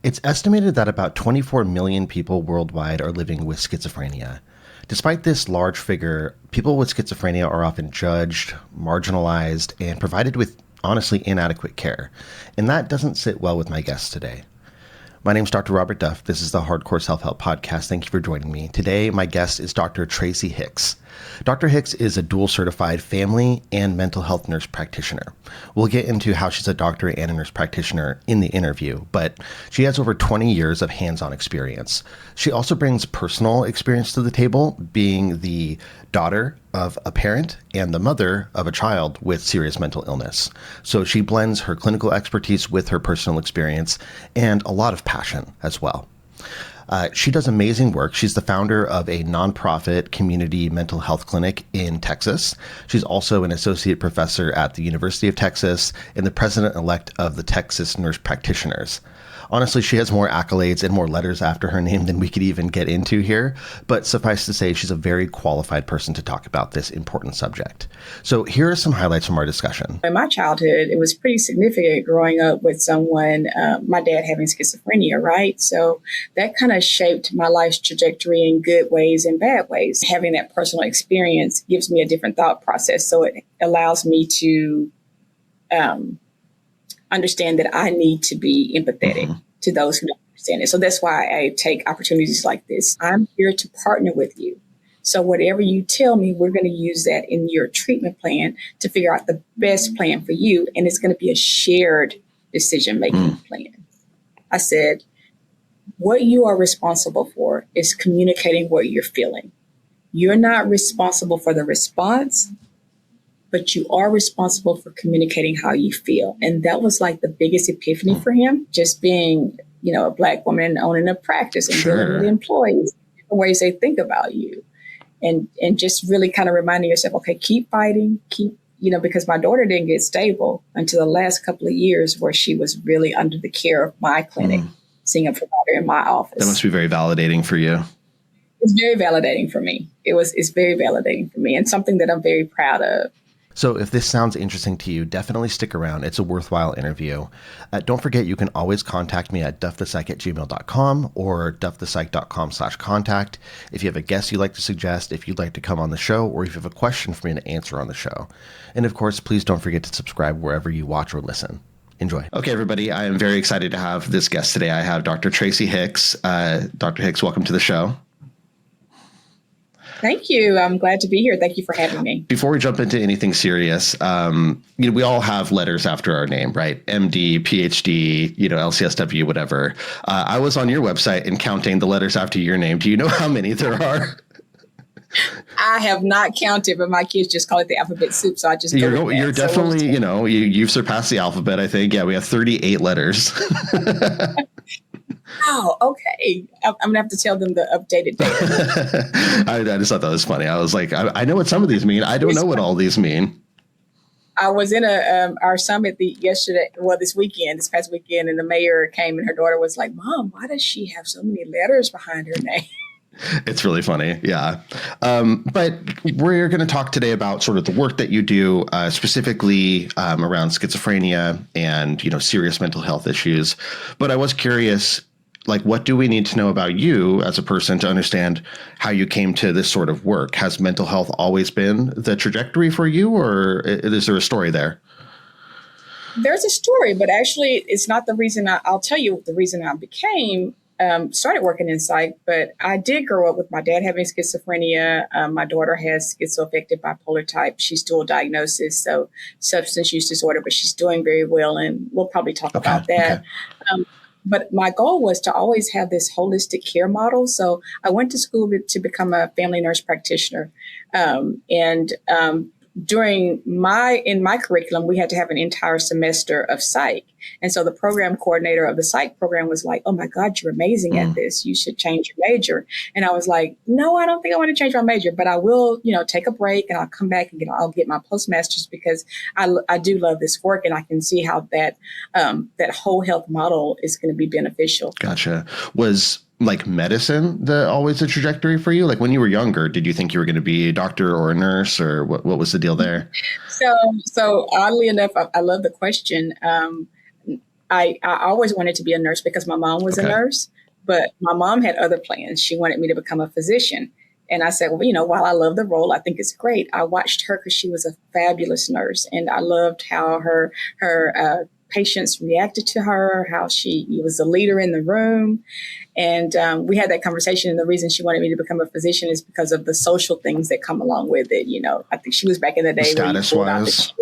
It's estimated that about 24 million people worldwide are living with schizophrenia. Despite this large figure, people with schizophrenia are often judged, marginalized, and provided with honestly inadequate care. And that doesn't sit well with my guests today. My name is Dr. Robert Duff. This is the Hardcore Self-Help Podcast. Thank you for joining me. Today, my guest is Dr. Tracy Hicks. Dr. Hicks is a dual certified family and mental health nurse practitioner. We'll get into how she's a doctor and a nurse practitioner in the interview, but she has over 20 years of hands-on experience. She also brings personal experience to the table, being the daughter of a parent and the mother of a child with serious mental illness. So she blends her clinical expertise with her personal experience and a lot of passion as well. She does amazing work. She's the founder of a nonprofit community mental health clinic in Texas. She's also an associate professor at the University of Texas and the president-elect of the Texas Nurse Practitioners. Honestly, she has more accolades and more letters after her name than we could even get into here, but suffice to say, she's a very qualified person to talk about this important subject. So here are some highlights from our discussion. In my childhood, it was pretty significant growing up with someone, my dad having schizophrenia, right? So that kind of shaped my life's trajectory in good ways and bad ways. Having that personal experience gives me a different thought process. So it allows me to understand that I need to be empathetic to those who don't understand it. So that's why I take opportunities like this. I'm here to partner with you. So whatever you tell me, we're going to use that in your treatment plan to figure out the best plan for you. And it's going to be a shared decision-making plan. I said, what you are responsible for is communicating what you're feeling. You're not responsible for the response, but you are responsible for communicating how you feel. And that was like the biggest epiphany for him, just being, a Black woman owning a practice and dealing with employees, the ways they think about you. And just really kind of reminding yourself, okay, keep fighting, because my daughter didn't get stable until the last couple of years where she was really under the care of my clinic, seeing a provider in my office. That must be very validating for you. It's very validating for me. It's very validating for me and something that I'm very proud of. So if this sounds interesting to you, definitely stick around. It's a worthwhile interview. Don't forget, you can always contact me at duffthepsych@gmail.com or duffthepsych.com/contact. If you have a guest you'd like to suggest, if you'd like to come on the show, or if you have a question for me to answer on the show. And of course, please don't forget to subscribe wherever you watch or listen. Enjoy. Okay, everybody. I am very excited to have this guest today. I have Dr. Tracy Hicks. Dr. Hicks, welcome to the show. Thank you. I'm glad to be here. Thank you for having me. Before we jump into anything serious, we all have letters after our name, right? MD, PhD, LCSW, whatever. I was on your website and counting the letters after your name. Do you know how many there are? I have not counted, but my kids just call it the alphabet soup. So I just you're definitely, you've surpassed the alphabet, I think. Yeah, we have 38 letters. Oh, okay. I'm going to have to tell them the updated data. I just thought that was funny. I was like, I know what some of these mean. I don't know what all these mean. I was in our summit this past weekend, and the mayor came and her daughter was like, Mom, why does she have so many letters behind her name? It's really funny. Yeah. But we're going to talk today about sort of the work that you do, specifically around schizophrenia and, serious mental health issues. But I was curious, what do we need to know about you as a person to understand how you came to this sort of work? Has mental health always been the trajectory for you, or is there a story there? There's a story, but actually it's not the reason. I'll tell you the reason I started working in psych, but I did grow up with my dad having schizophrenia. My daughter has schizoaffective bipolar type. She's dual diagnosis, so substance use disorder, but she's doing very well, and we'll probably talk about that. Okay. But my goal was to always have this holistic care model. So I went to school to become a family nurse practitioner. In my curriculum, we had to have an entire semester of psych. And so the program coordinator of the psych program was like, oh my God, you're amazing at this. You should change your major. And I was like, no, I don't think I want to change my major, but I will, take a break and I'll come back and I'll get my postmaster's because I do love this work and I can see how that whole health model is going to be beneficial. Gotcha. Was medicine always the trajectory for you? When you were younger, did you think you were going to be a doctor or a nurse, or what was the deal there? So oddly enough, I love the question. I always wanted to be a nurse because my mom was a nurse, but my mom had other plans. She wanted me to become a physician. And I said, well, while I love the role, I think it's great. I watched her because she was a fabulous nurse, and I loved how her patients reacted to her, how she was a leader in the room. And we had that conversation. And the reason she wanted me to become a physician is because of the social things that come along with it. I think she was back in the day. Status wise.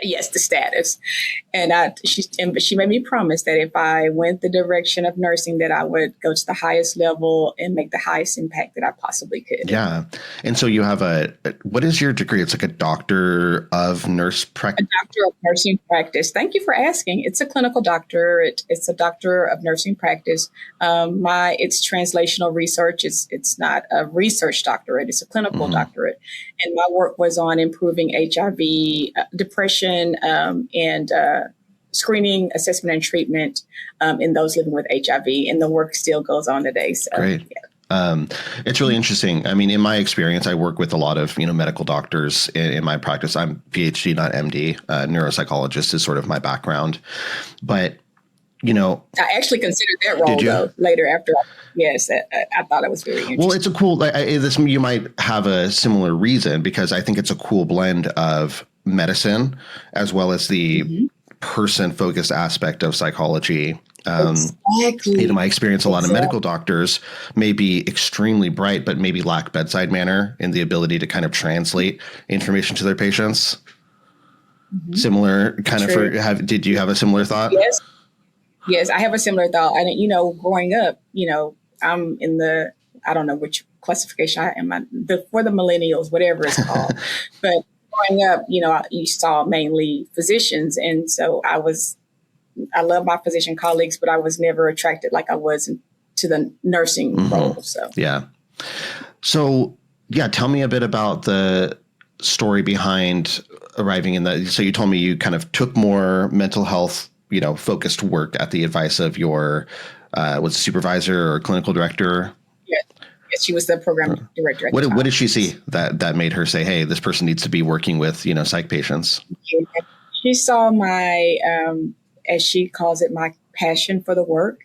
Yes, the status. And she made me promise that if I went the direction of nursing, that I would go to the highest level and make the highest impact that I possibly could. Yeah. And so you have what is your degree? It's like a doctor of nurse practice. A doctor of nursing practice. Thank you for asking. It's a clinical doctorate. It's a doctor of nursing practice. It's translational research. It's not a research doctorate. It's a clinical doctorate. And my work was on improving HIV, depression, and screening, assessment, and treatment in those living with HIV. And the work still goes on today. So, great. Yeah. It's really interesting. I mean, in my experience, I work with a lot of, medical doctors in my practice. I'm PhD, not MD. Neuropsychologist is sort of my background. But, I actually considered that role, though, later after. Yes, I thought it was very interesting. Well, it's a cool, you might have a similar reason, because I think it's a cool blend of medicine as well as the person-focused aspect of psychology. Exactly. In my experience, a lot of medical doctors may be extremely bright, but maybe lack bedside manner and the ability to kind of translate information to their patients. Similar kind of did you have a similar thought? Yes, I have a similar thought. And, growing up, I'm in I don't know which classification I am, for the millennials, whatever it's called. But growing up, you saw mainly physicians. And so I love my physician colleagues, but I was never attracted like I was to the nursing role. So, yeah. So, tell me a bit about the story behind arriving in that. So you told me you kind of took more mental health, focused work at the advice of your, was supervisor or clinical director? Yes, she was the program director. What did she see that made her say, hey, this person needs to be working with, psych patients? She saw my, as she calls it, my passion for the work,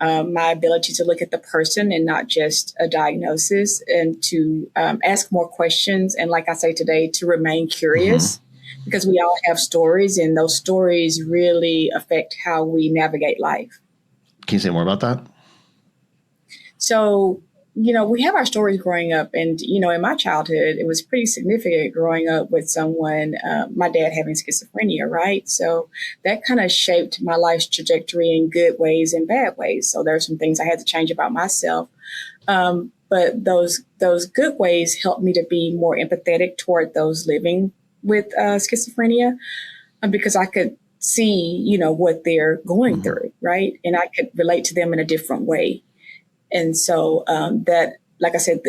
my ability to look at the person and not just a diagnosis, and to ask more questions. And like I say today, to remain curious, because we all have stories, and those stories really affect how we navigate life. Can you say more about that? So, we have our stories growing up, and, in my childhood, it was pretty significant growing up with someone, my dad having schizophrenia, right? So that kind of shaped my life's trajectory in good ways and bad ways. So there are some things I had to change about myself. But those good ways helped me to be more empathetic toward those living with schizophrenia, because I could see, what they're going through, right? And I could relate to them in a different way. And so that, like I said,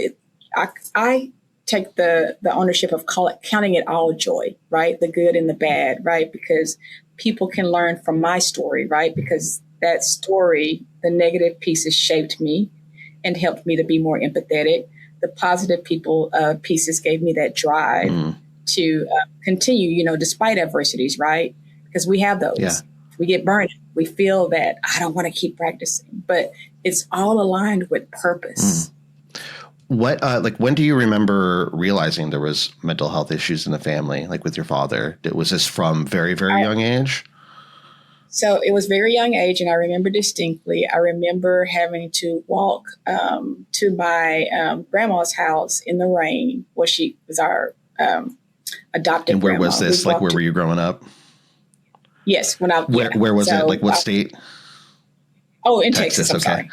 I take the ownership of counting it all joy, right? The good and the bad, right? Because people can learn from my story, right? Because that story, the negative pieces shaped me and helped me to be more empathetic. The positive pieces gave me that drive to continue, despite adversities, right? Because we have those. Yeah. We get burned. We feel that I don't want to keep practicing, but it's all aligned with purpose. What, when do you remember realizing there was mental health issues in the family, like with your father? Was this from very, very young age? So it was very young age, and I remember distinctly. I remember having to walk to my grandma's house in the rain. Well, she was our adopted. And where grandma. was this? Where were you growing up? Yes, when where was it? Like what state? Oh, in Texas. I'm sorry.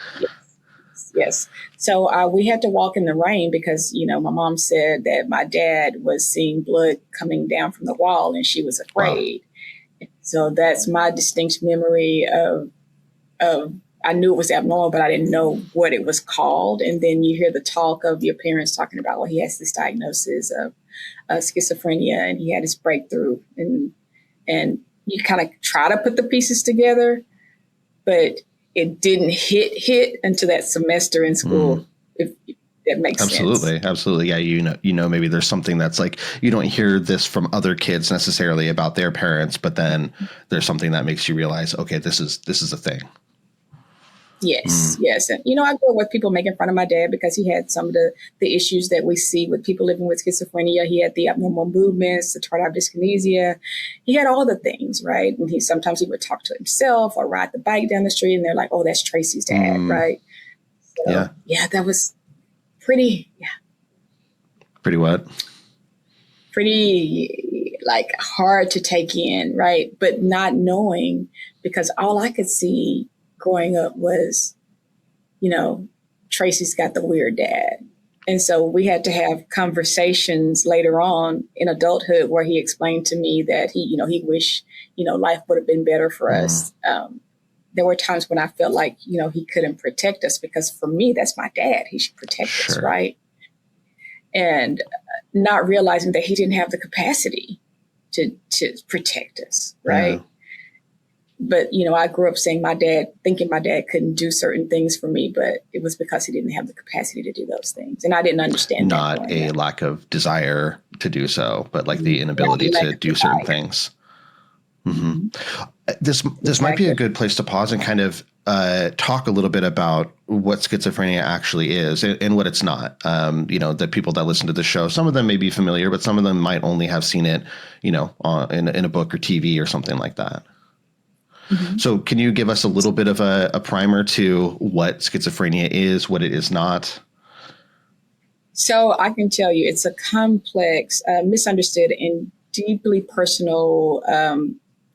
Yes. So we had to walk in the rain because, my mom said that my dad was seeing blood coming down from the wall and she was afraid. Wow. So that's my distinct memory of I knew it was abnormal, but I didn't know what it was called. And then you hear the talk of your parents talking about, well, he has this diagnosis of schizophrenia and he had his breakthrough, and you kind of try to put the pieces together, but it didn't hit until that semester in school. that makes Absolutely. sense. Absolutely. Yeah. Maybe there's something that's like, you don't hear this from other kids necessarily about their parents, but then there's something that makes you realize, okay, this is a thing. Yes, yes. And, I grew up with people making fun of my dad because he had some of the issues that we see with people living with schizophrenia. He had the abnormal movements, the tardive dyskinesia. He had all the things, right? And sometimes he would talk to himself or ride the bike down the street, and they're like, oh, that's Tracy's dad, right? So, Yeah. that was pretty, Pretty what? pretty like hard to take in, right? But not knowing, because all I could see growing up was, Tracy's got the weird dad. And so we had to have conversations later on in adulthood where he explained to me that he wished, life would have been better for us. There were times when I felt like, he couldn't protect us, because for me, that's my dad. He should protect us, right? And not realizing that he didn't have the capacity to protect us, right? Yeah. But, I grew up thinking my dad couldn't do certain things for me, but it was because he didn't have the capacity to do those things. And I didn't understand that. Not a lack of desire to do so, but like the inability to do certain things. This might be a good place to pause and kind of talk a little bit about what schizophrenia actually is and what it's not. The people that listen to the show, some of them may be familiar, but some of them might only have seen it, in a book or TV or something like that. So can you give us a little bit of a primer to what schizophrenia is, what it is not? So I can tell you it's a complex, misunderstood, and deeply personal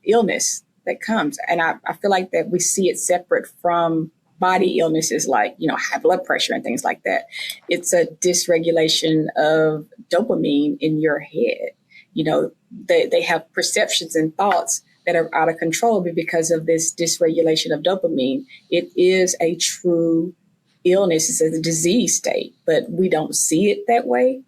illness that comes. And I feel like that we see it separate from body illnesses like, high blood pressure and things like that. It's a dysregulation of dopamine in your head. They have perceptions and thoughts that are out of control because of this dysregulation of dopamine. It is a true illness. It's a disease state, but we don't see it that way.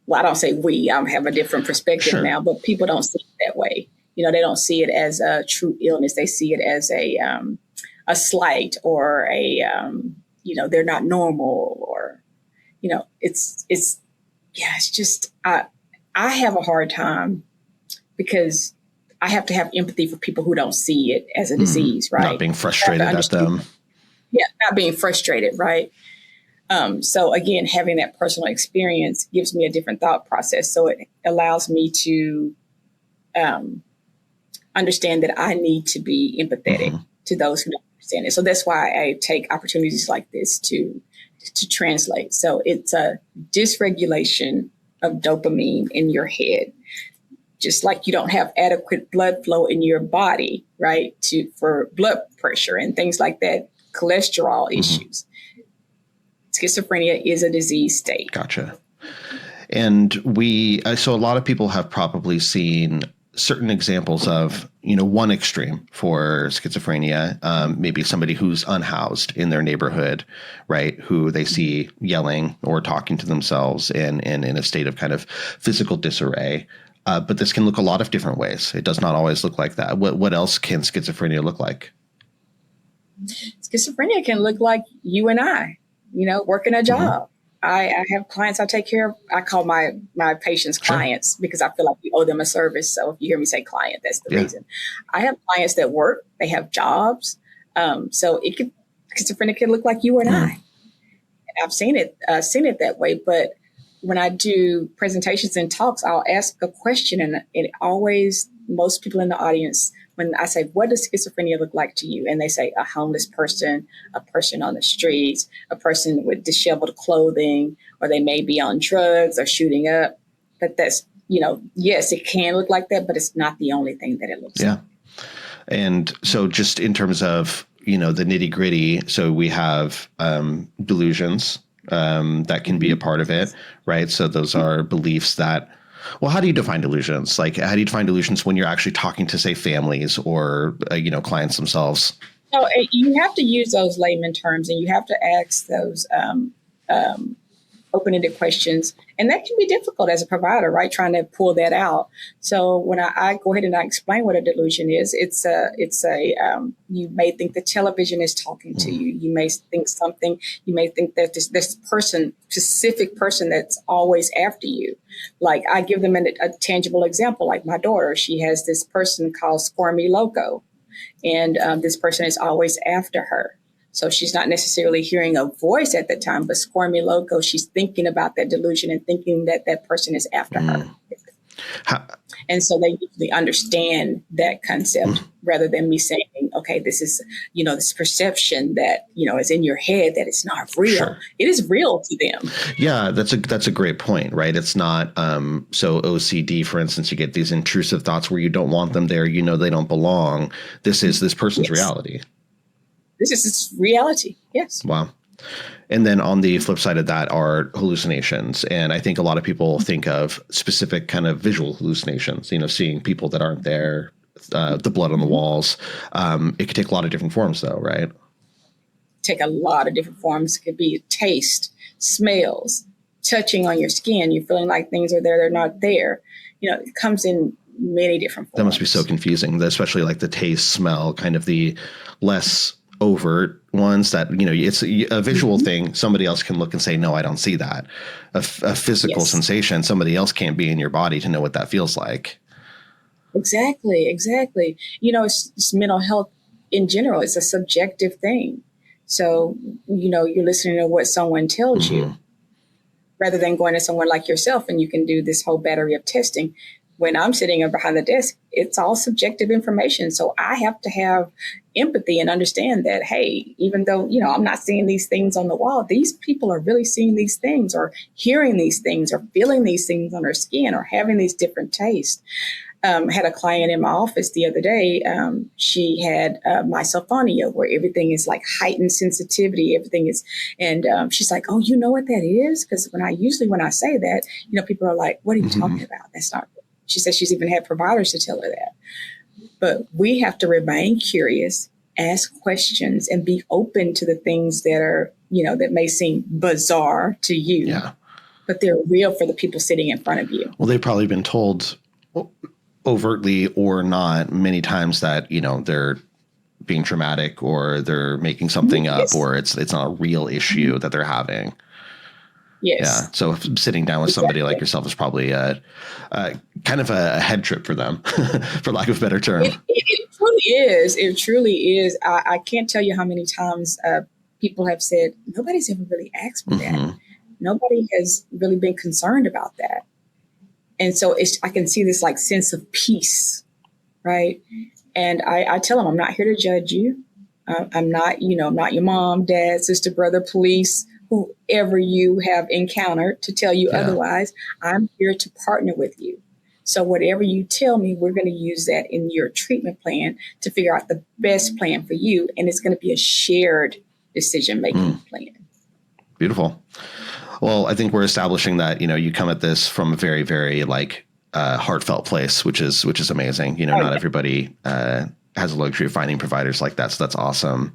Well, I don't say we, I have a different perspective now, but people don't see it that way. They don't see it as a true illness. They see it as a slight or they're not normal, or, it's just, I have a hard time because I have to have empathy for people who don't see it as a disease, right? Not being frustrated at them. Yeah, not being frustrated, right? So again, having that personal experience gives me a different thought process. So it allows me to understand that I need to be empathetic to those who don't understand it. So that's why I take opportunities like this to translate. So it's a dysregulation of dopamine in your head. Just like you don't have adequate blood flow in your body, right, for blood pressure and things like that, cholesterol issues. Schizophrenia is a disease state. Gotcha. And so a lot of people have probably seen certain examples of, one extreme for schizophrenia, maybe somebody who's unhoused in their neighborhood, right, who they see yelling or talking to themselves and in a state of kind of physical disarray. But this can look a lot of different ways. It does not always look like that. What else can schizophrenia look like? Schizophrenia can look like you and I, working a job. I have clients I take care of. I call my patients clients because I feel like we owe them a service. So if you hear me say client, that's the reason. I have clients that work. They have jobs. So schizophrenia can look like you and I. And I've seen it that way. But when I do presentations and talks, I'll ask a question, and it always, most people in the audience, when I say, what does schizophrenia look like to you? And they say a homeless person, a person on the streets, a person with disheveled clothing, or they may be on drugs or shooting up. But that's, yes, it can look like that, but it's not the only thing that it looks like. And so just in terms of, the nitty gritty, so we have delusions that can be a part of it, right? So those are beliefs that, well, how do you define delusions? Like, how do you define delusions when you're actually talking to, say, families or, clients themselves? So you have to use those layman terms, and you have to ask those, open-ended questions. And that can be difficult as a provider, right? Trying to pull that out. So when I go ahead and I explain what a delusion is, you may think the television is talking to you. You may think that this person, specific person that's always after you. Like I give them a tangible example, like my daughter, she has this person called Squirmy Loco. And this person is always after her. So she's not necessarily hearing a voice at the time, but Squirmy Loco, she's thinking about that delusion and thinking that that person is after her. And so they usually understand that concept rather than me saying, okay, this is, this perception that, is in your head that it's not real. Sure. It is real to them. Yeah, that's a great point, right? It's not so OCD, for instance, you get these intrusive thoughts where you don't want them there, they don't belong. This is this person's reality. This is its reality. Yes. Wow. And then on the flip side of that are hallucinations. And I think a lot of people think of specific kind of visual hallucinations, seeing people that aren't there, the blood on the walls. It could take a lot of different forms though, right? Take a lot of different forms. It could be taste, smells, touching on your skin. You're feeling like things are there, they're not there. It comes in many different forms. That must be so confusing, especially like the taste, smell, kind of the less overt ones that, it's a visual thing. Somebody else can look and say, no, I don't see that. A physical sensation, somebody else can't be in your body to know what that feels like. Exactly. It's mental health in general. It's a subjective thing. So, you're listening to what someone tells you rather than going to someone like yourself and you can do this whole battery of testing. When I'm sitting behind the desk, it's all subjective information. So I have to have empathy and understand that, hey, even though, I'm not seeing these things on the wall, these people are really seeing these things or hearing these things or feeling these things on their skin or having these different tastes. Had a client in my office the other day. She had misophonia, where everything is like heightened sensitivity. Everything is, and she's like, "Oh, you know what that is?" Because when I say that, people are like, "What are you talking about? That's not." She says she's even had providers to tell her that. But we have to remain curious, ask questions, and be open to the things that are, that may seem bizarre to you, but they're real for the people sitting in front of you. Well, they've probably been told overtly or not many times that, they're being dramatic or they're making something up or it's not a real issue that they're having. Yes. Yeah. So sitting down with somebody like yourself is probably kind of a head trip for them, for lack of a better term. It truly is. It truly is. I can't tell you how many times people have said, nobody's ever really asked me that. Nobody has really been concerned about that. And so I can see this like sense of peace, right? And I tell them, I'm not here to judge you. I'm not, I'm not your mom, dad, sister, brother, police, whoever you have encountered to tell you otherwise. I'm here to partner with you. So whatever you tell me, we're going to use that in your treatment plan to figure out the best plan for you. And it's going to be a shared decision-making plan. Beautiful. Well, I think we're establishing that, you come at this from a very, very heartfelt place, which is amazing. Not everybody has a luxury of finding providers like that. So that's awesome.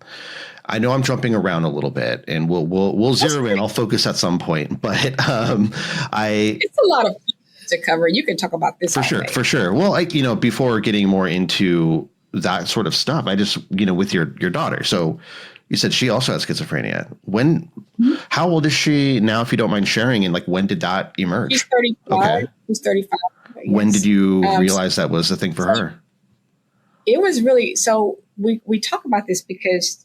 I know I'm jumping around a little bit and we'll zero in. I'll focus at some point, but it's a lot of to cover. You can talk about this for sure. Well, before getting more into that sort of stuff, I just, with your daughter. So you said she also has schizophrenia. How old is she now, if you don't mind sharing? And when did that emerge? She's 35. Okay. She's 35. Yes. When did you realize that was the thing for her? It was really, so we talk about this because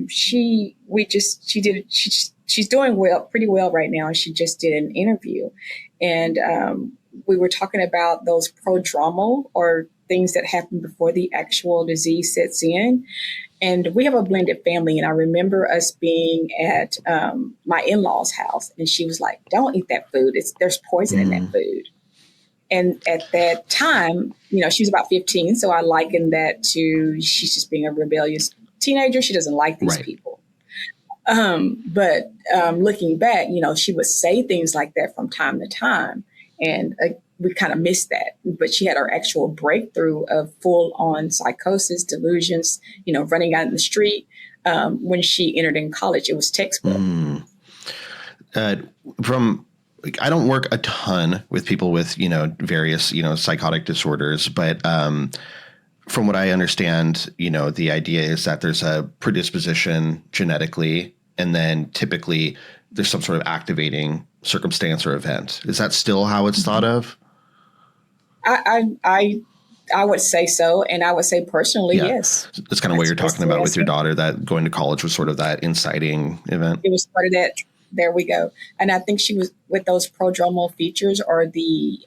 she's doing pretty well right now. And she just did an interview and we were talking about those prodromal or things that happen before the actual disease sets in. And we have a blended family. And I remember us being at my in-laws' house and she was like, don't eat that food. There's poison in that food. And at that time, she was about 15. So I likened that to she's just being a rebellious teenager. She doesn't like these people. But looking back, she would say things like that from time to time. And we kind of missed that. But she had her actual breakthrough of full on psychosis, delusions, running out in the street. When she entered in college, it was textbook. From I don't work a ton with people with, various, psychotic disorders, but from what I understand, the idea is that there's a predisposition genetically, and then typically there's some sort of activating circumstance or event. Is that still how it's thought of? I would say so. And I would say personally, yes. It's kind of what you're talking about with your daughter, that going to college was sort of that inciting event. It was part of that. There we go. And I think she was with those prodromal features, or the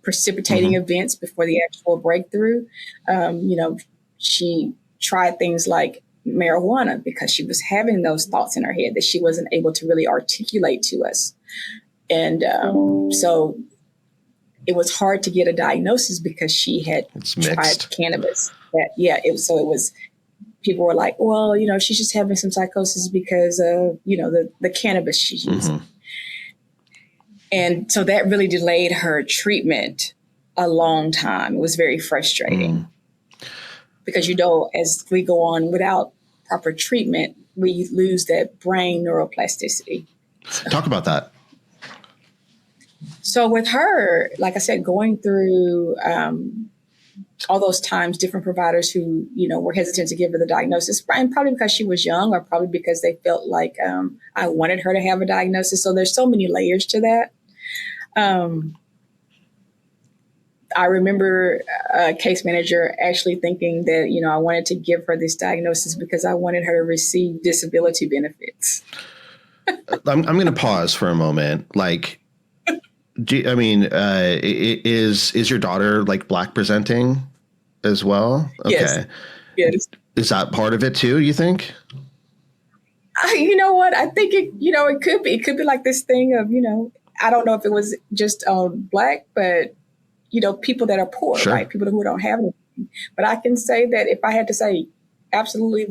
precipitating events before the actual breakthrough. She tried things like marijuana because she was having those thoughts in her head that she wasn't able to really articulate to us. And so it was hard to get a diagnosis because she had tried cannabis. It was people were like, well, she's just having some psychosis because of, the cannabis she's using. And so that really delayed her treatment a long time. It was very frustrating because, as we go on without proper treatment, we lose that brain neuroplasticity. Talk about that. So with her, like I said, going through all those times, different providers who, were hesitant to give her the diagnosis, and probably because she was young, or probably because they felt like I wanted her to have a diagnosis. So there's so many layers to that. I remember a case manager actually thinking that, I wanted to give her this diagnosis because I wanted her to receive disability benefits. I'm going to pause for a moment. Like, is your daughter like Black presenting as well? Okay. Yes. Is that part of it too, you think? You know what? I think it could be. It could be like this thing of, I don't know if it was just Black, but, people that are poor, sure, right? People who don't have anything. But I can say that if I had to say absolutely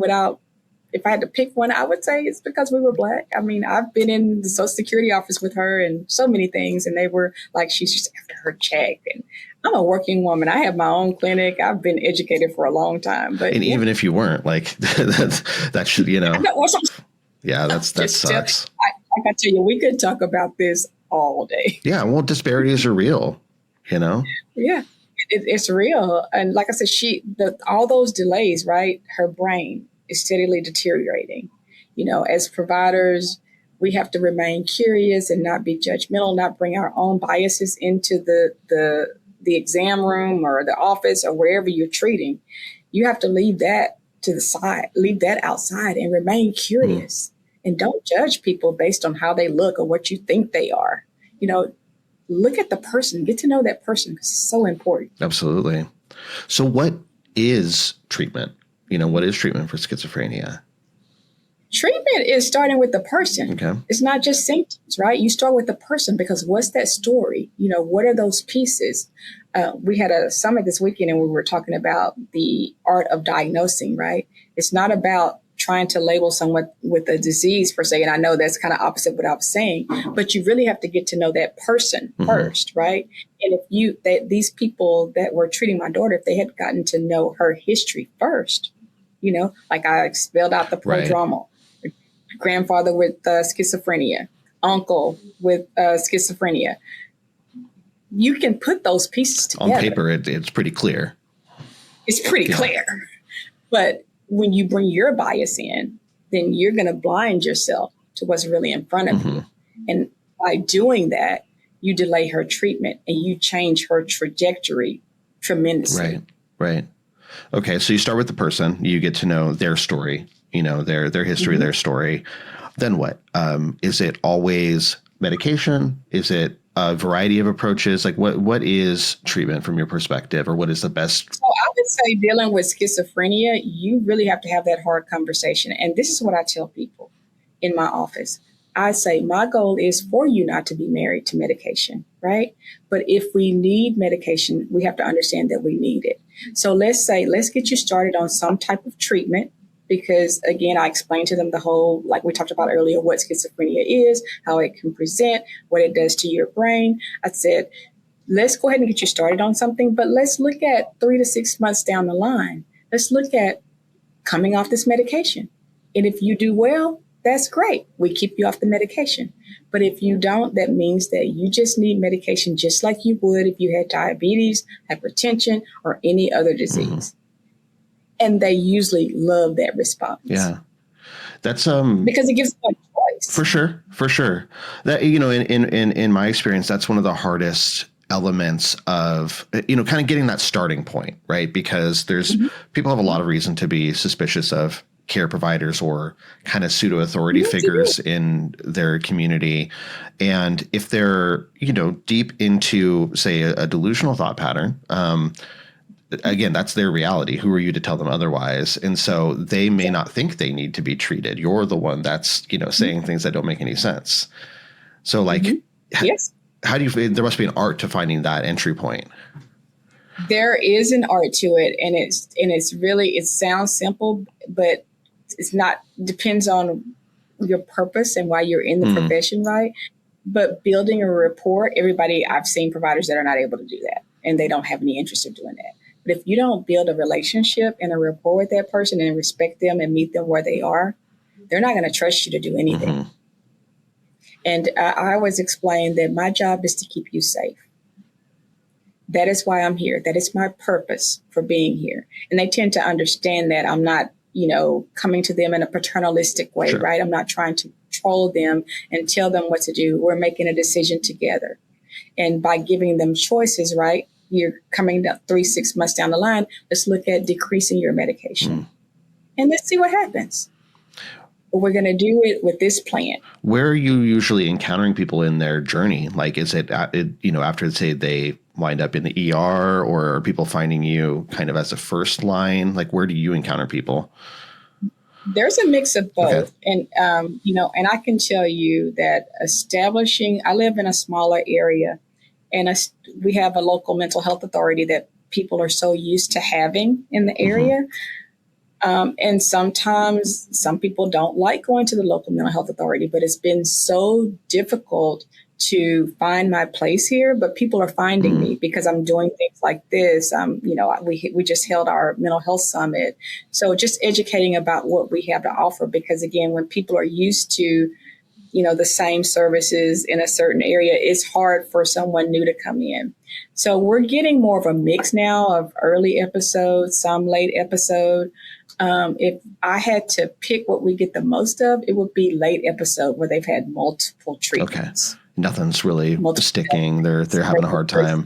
if I had to pick one, I would say it's because we were Black. I mean, I've been in the Social Security office with her and so many things, and they were like, she's just after her check. And I'm a working woman. I have my own clinic. I've been educated for a long time. But even if you weren't, like, that should, yeah, that sucks. I tell you, we could talk about this all day. Yeah, well, disparities are real, Yeah, it's real. And like I said, all those delays, right? Her brain is steadily deteriorating. As providers, we have to remain curious and not be judgmental, not bring our own biases into the exam room or the office or wherever you're treating. You have to leave that to the side, leave that outside, and remain curious. And don't judge people based on how they look or what you think they are. Look at the person, get to know that person, because it's so important. Absolutely. So what is treatment? What is treatment for schizophrenia? Treatment is starting with the person. Okay. It's not just symptoms, right? You start with the person, because what's that story? What are those pieces? We had a summit this weekend and we were talking about the art of diagnosing, right? It's not about trying to label someone with a disease per se. And I know that's kind of opposite what I was saying, but you really have to get to know that person first, right? And if these people that were treating my daughter, if they had gotten to know her history first, like I spelled out the prodromal, grandfather with schizophrenia, uncle with schizophrenia, you can put those pieces together. On paper, it's pretty clear. It's pretty clear. But when you bring your bias in, then you're going to blind yourself to what's really in front of you. And by doing that, you delay her treatment and you change her trajectory tremendously. Right. Okay. So you start with the person, you get to know their story, their history, their story. Then what? Is it always medication? Is it a variety of approaches? Like what is treatment from your perspective, or what is the best? So I would say dealing with schizophrenia, you really have to have that hard conversation. And this is what I tell people in my office. I say, my goal is for you not to be married to medication, right? But if we need medication, we have to understand that we need it. So let's get you started on some type of treatment. Because again, I explained to them the whole, like we talked about earlier, what schizophrenia is, how it can present, what it does to your brain. I said, let's go ahead and get you started on something, but let's look at 3 to 6 months down the line. Let's look at coming off this medication. And if you do well, That's great. We keep you off the medication. But if you don't, that means that you just need medication just like you would if you had diabetes, hypertension, or any other disease. And they usually love that response. Yeah. That's because it gives them a choice. For sure. That, in my experience, that's one of the hardest elements of, kind of getting that starting point, right? Because there's people have a lot of reason to be suspicious of care providers or kind of pseudo authority figures in their community. And if they're, deep into, say, a delusional thought pattern, again, that's their reality. Who are you to tell them otherwise? And so they may not think they need to be treated. You're the one that's, saying things that don't make any sense. So yes. How do you, there must be an art to finding that entry point. There is an art to it. And it's really, it sounds simple, but it's not, depends on your purpose and why you're in the profession, right? But building a rapport, I've seen providers that are not able to do that and they don't have any interest in doing that. But if you don't build a relationship and a rapport with that person and respect them and meet them where they are, they're not going to trust you to do anything. And I always explain that my job is to keep you safe. That is why I'm here. That is my purpose for being here. And they tend to understand that I'm not, coming to them in a paternalistic way, right? I'm not trying to control them and tell them what to do. We're making a decision together. And by giving them choices, right? You're coming down 3-6 months down the line. Let's look at decreasing your medication and let's see what happens. But we're going to do it with this plan. Where are you usually encountering people in their journey? Like, is it, after, say, they wind up in the ER, or are people finding you kind of as a first line? Like, where do you encounter people? There's a mix of both. Okay. And, and I can tell you that I live in a smaller area, and we have a local mental health authority that people are so used to having in the area. And sometimes some people don't like going to the local mental health authority, but it's been so difficult to find my place here. But people are finding me because I'm doing things like this. We just held our mental health summit. So just educating about what we have to offer, because again, when people are used to, the same services in a certain area, it's hard for someone new to come in. So we're getting more of a mix now of early episodes, some late episode. If I had to pick what we get the most of, it would be late episode where they've had multiple treatments. Okay. Nothing's really sticking. They're having a hard time.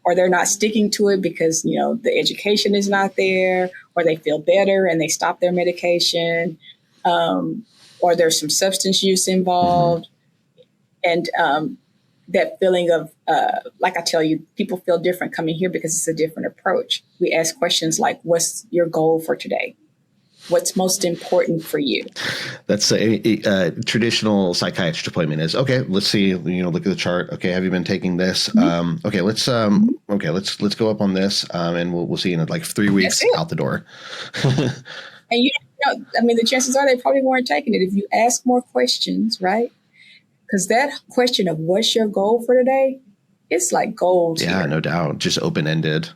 Or they're not sticking to it because, the education is not there, or they feel better and they stop their medication. Or there's some substance use involved. And that feeling of, like I tell you, people feel different coming here because it's a different approach. We ask questions like, what's your goal for today? What's most important for you? That's a traditional psychiatrist appointment is, okay, let's see, look at the chart. Okay, have you been taking this? Okay, let's go up on this, and we'll see in like 3 weeks out the door. And the chances are they probably weren't taking it. If you ask more questions, right? Because that question of what's your goal for today, it's like gold. Yeah, no doubt. Just open-ended.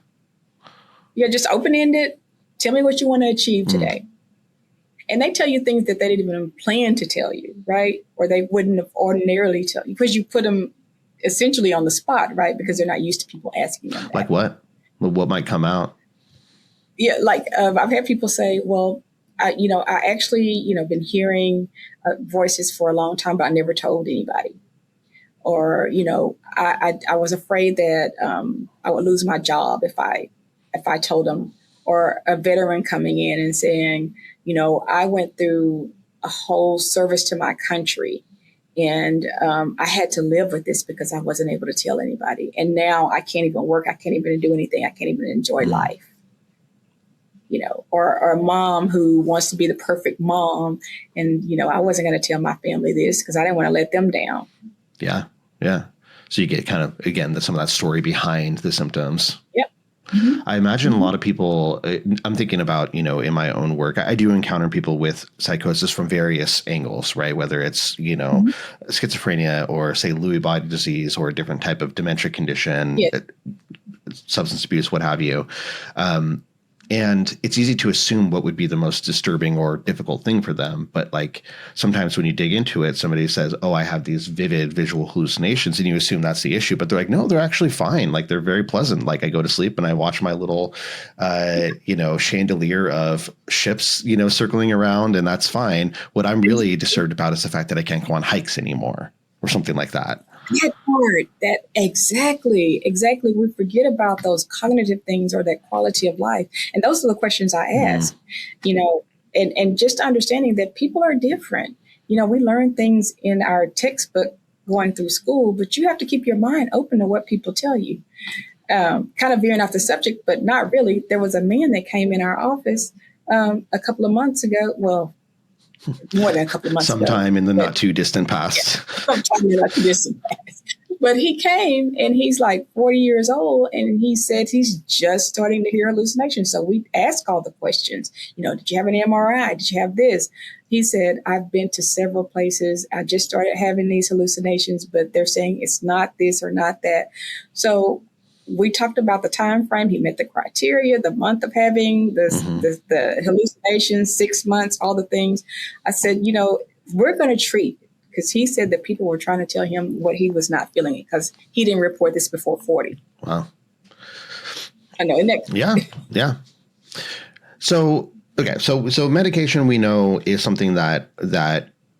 Yeah, just open-ended. Tell me what you want to achieve today. And they tell you things that they didn't even plan to tell you, right? Or they wouldn't have ordinarily tell you, because you put them essentially on the spot, right? Because they're not used to people asking them that. Like what? What might come out? Yeah, like I've had people say, well, I actually, been hearing voices for a long time, but I never told anybody. Or, I was afraid that I would lose my job if I told them. Or a veteran coming in and saying, I went through a whole service to my country, and I had to live with this because I wasn't able to tell anybody. And now I can't even work. I can't even do anything. I can't even enjoy life. Or a mom who wants to be the perfect mom. And, I wasn't going to tell my family this because I didn't want to let them down. Yeah. Yeah. So you get kind of, again, some of that story behind the symptoms. Yep. I imagine a lot of people, I'm thinking about, in my own work, I do encounter people with psychosis from various angles, right? Whether it's, schizophrenia or say Lewy body disease or a different type of dementia condition, substance abuse, what have you. And it's easy to assume what would be the most disturbing or difficult thing for them. But like sometimes when you dig into it, somebody says, oh, I have these vivid visual hallucinations, and you assume that's the issue. But they're like, no, they're actually fine. Like they're very pleasant. Like I go to sleep and I watch my little, chandelier of ships, circling around, and that's fine. What I'm really disturbed about is the fact that I can't go on hikes anymore or something like that. That part, that exactly. We forget about those cognitive things or that quality of life. And those are the questions I ask, and just understanding that people are different. We learn things in our textbook going through school, but you have to keep your mind open to what people tell you. Kind of veering off the subject, but not really. There was a man that came in our office a couple of months ago. Well, more than a couple of months sometime ago. in the not too distant past. Yeah, sometime in the not too distant past. But he came and he's like 40 years old, and he said he's just starting to hear hallucinations. So we asked all the questions. Did you have an MRI? Did you have this? He said, I've been to several places. I just started having these hallucinations, but they're saying it's not this or not that. So we talked about the time frame. He met the criteria, the month of having the hallucinations, 6 months, all the things. I said, we're going to treat, because he said that people were trying to tell him what he was not feeling because he didn't report this before 40. Wow. I know. Yeah. So, okay. So medication, we know, is something that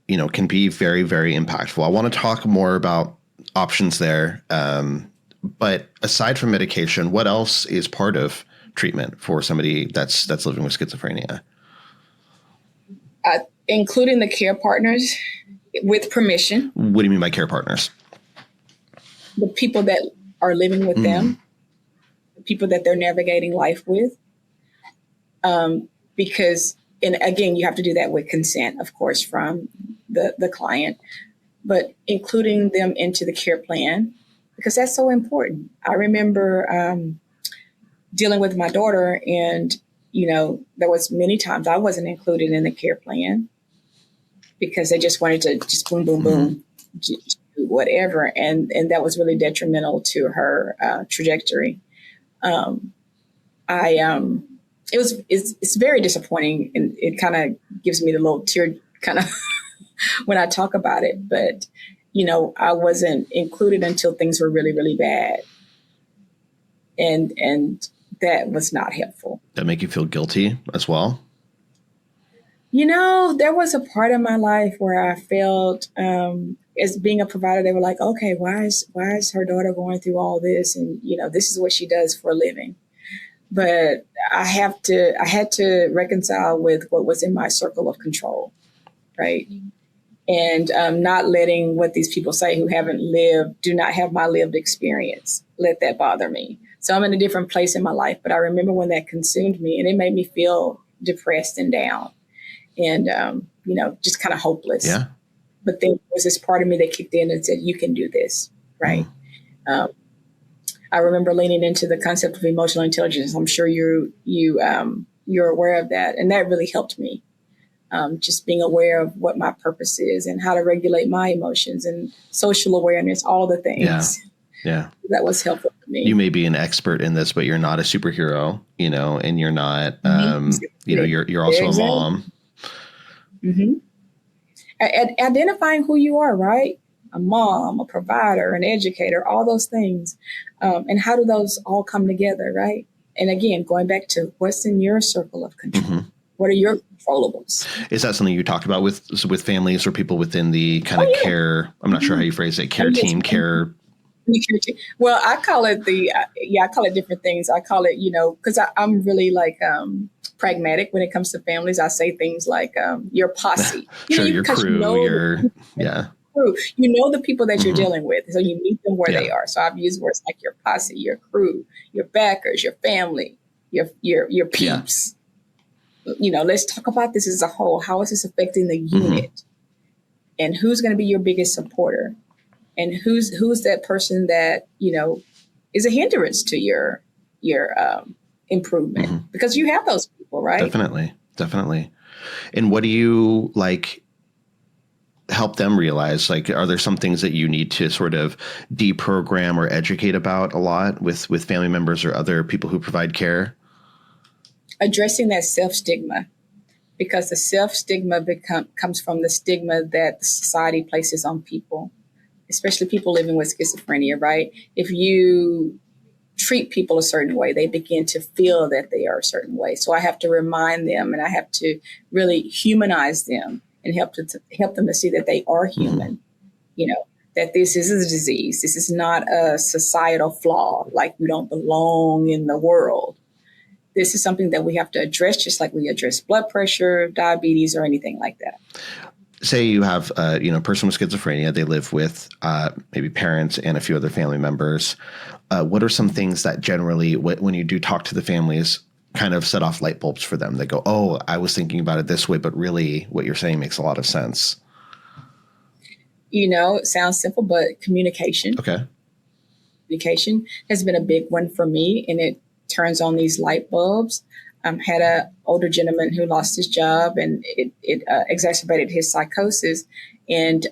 can be very, very impactful. I want to talk more about options there. But aside from medication, what else is part of treatment for somebody that's living with schizophrenia? Including the care partners with permission. What do you mean by care partners? The people that are living with them, the people that they're navigating life with. Because, and again, you have to do that with consent, of course, from the client, but including them into the care plan, because that's so important. I remember dealing with my daughter, and, there was many times I wasn't included in the care plan because they just wanted to just boom, boom, boom, just do whatever. And that was really detrimental to her trajectory. It's very disappointing, and it kind of gives me the little tear kind of when I talk about it. But, I wasn't included until things were really, really bad. And that was not helpful. That make you feel guilty as well? There was a part of my life where I felt, as being a provider, they were like, okay, why is her daughter going through all this? And, this is what she does for a living. But I had to reconcile with what was in my circle of control, right? And not letting what these people say who do not have my lived experience, let that bother me. So I'm in a different place in my life, but I remember when that consumed me, and it made me feel depressed and down and, just kind of hopeless. Yeah. But then there was this part of me that kicked in and said, you can do this, right? I remember leaning into the concept of emotional intelligence. I'm sure you're aware of that. And that really helped me. Just being aware of what my purpose is and how to regulate my emotions and social awareness, all the things. Yeah. That was helpful for me. You may be an expert in this, but you're not a superhero, and you're not, you're also a mom. Mm-hmm. Identifying who you are, right? A mom, a provider, an educator, all those things. And how do those all come together, right? And again, going back to what's in your circle of control. Mm-hmm. What are your controllables? Is that something you talk about with families or people within the kind of care? I'm not sure how you phrase it. Care team, care. Well, I call it I call it different things. I call it, because I'm really like pragmatic when it comes to families. I say things like your posse. Sure, your crew, crew. The people that you're dealing with. So you meet them where they are. So I've used words like your posse, your crew, your backers, your family, your peeps. Let's talk about this as a whole. How is this affecting the unit? And who's going to be your biggest supporter? And who's that person that, is a hindrance to your improvement? Because you have those people, right? Definitely. And what do you help them realize? Are there some things that you need to sort of deprogram or educate about a lot with family members or other people who provide care? addressing that self-stigma, because the self-stigma comes from the stigma that the society places on people, especially people living with schizophrenia, right? If you treat people a certain way, they begin to feel that they are a certain way. So I have to remind them, and I have to really humanize them and help them to see that they are human, that this is a disease. This is not a societal flaw, like we don't belong in the world. This is something that we have to address, just like we address blood pressure, diabetes, or anything like that. Say you have a person with schizophrenia. They live with maybe parents and a few other family members. What are some things that generally, when you do talk to the families, kind of set off light bulbs for them? They go, "Oh, I was thinking about it this way, but really, what you're saying makes a lot of sense." It sounds simple, but communication. Okay. Communication has been a big one for me, and it turns on these light bulbs. Had an older gentleman who lost his job, and it exacerbated his psychosis. And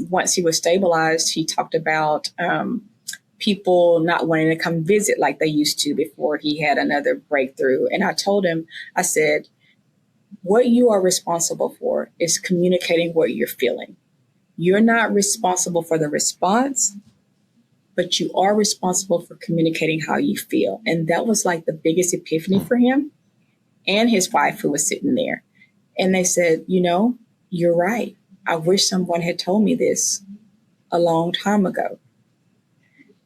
once he was stabilized, he talked about people not wanting to come visit like they used to before he had another breakthrough. And I told him, I said, what you are responsible for is communicating what you're feeling. You're not responsible for the response, but you are responsible for communicating how you feel. And that was like the biggest epiphany for him and his wife, who was sitting there. And they said, you're right. I wish someone had told me this a long time ago.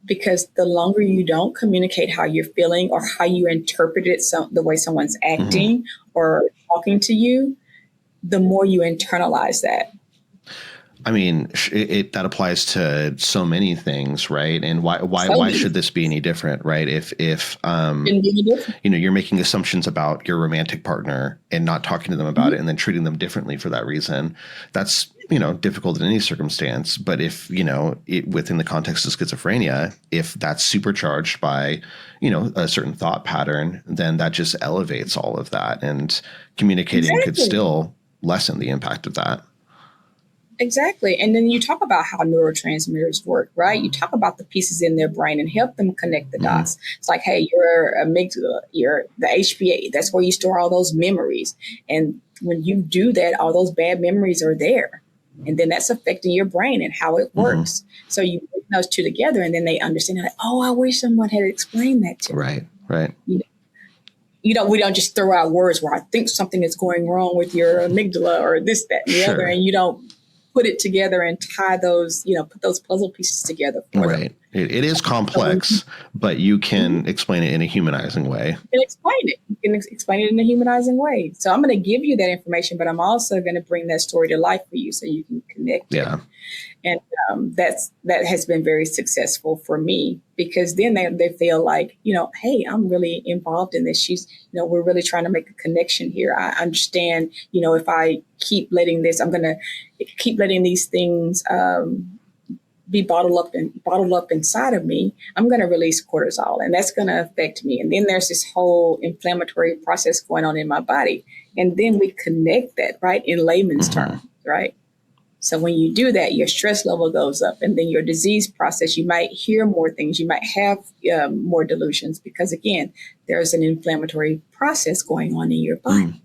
Because the longer you don't communicate how you're feeling or how you interpret it, the way someone's acting or talking to you, the more you internalize that. I mean, that applies to so many things, right? And why should this be any different, right? If you're making assumptions about your romantic partner and not talking to them about it and then treating them differently for that reason, that's difficult in any circumstance. But if within the context of schizophrenia, if that's supercharged by a certain thought pattern, then that just elevates all of that, and communicating could still lessen the impact of that. Exactly. And then you talk about how neurotransmitters work, right? You talk about the pieces in their brain and help them connect the dots. It's like, hey, your amygdala, you're the HPA. That's where you store all those memories. And when you do that, all those bad memories are there. And then that's affecting your brain and how it works. So you put those two together, and then they understand, like, oh, I wish someone had explained that to me. Right. We don't just throw out words where I think something is going wrong with your amygdala or this, that, and the other, and you don't put it together and tie those, put those puzzle pieces together for them. It is complex, but you can explain it in a humanizing way. You can explain it in a humanizing way. So I'm going to give you that information, but I'm also going to bring that story to life for you so you can connect. Yeah. And that has been very successful for me, because then they feel like, hey, I'm really involved in this. We're really trying to make a connection here. I understand, if I keep letting I'm going to keep letting these things be bottled up inside of me, I'm going to release cortisol, and that's going to affect me. And then there's this whole inflammatory process going on in my body. And then we connect that, right, in layman's terms, right? So when you do that, your stress level goes up, and then your disease process, you might hear more things, you might have more delusions, because again, there's an inflammatory process going on in your body.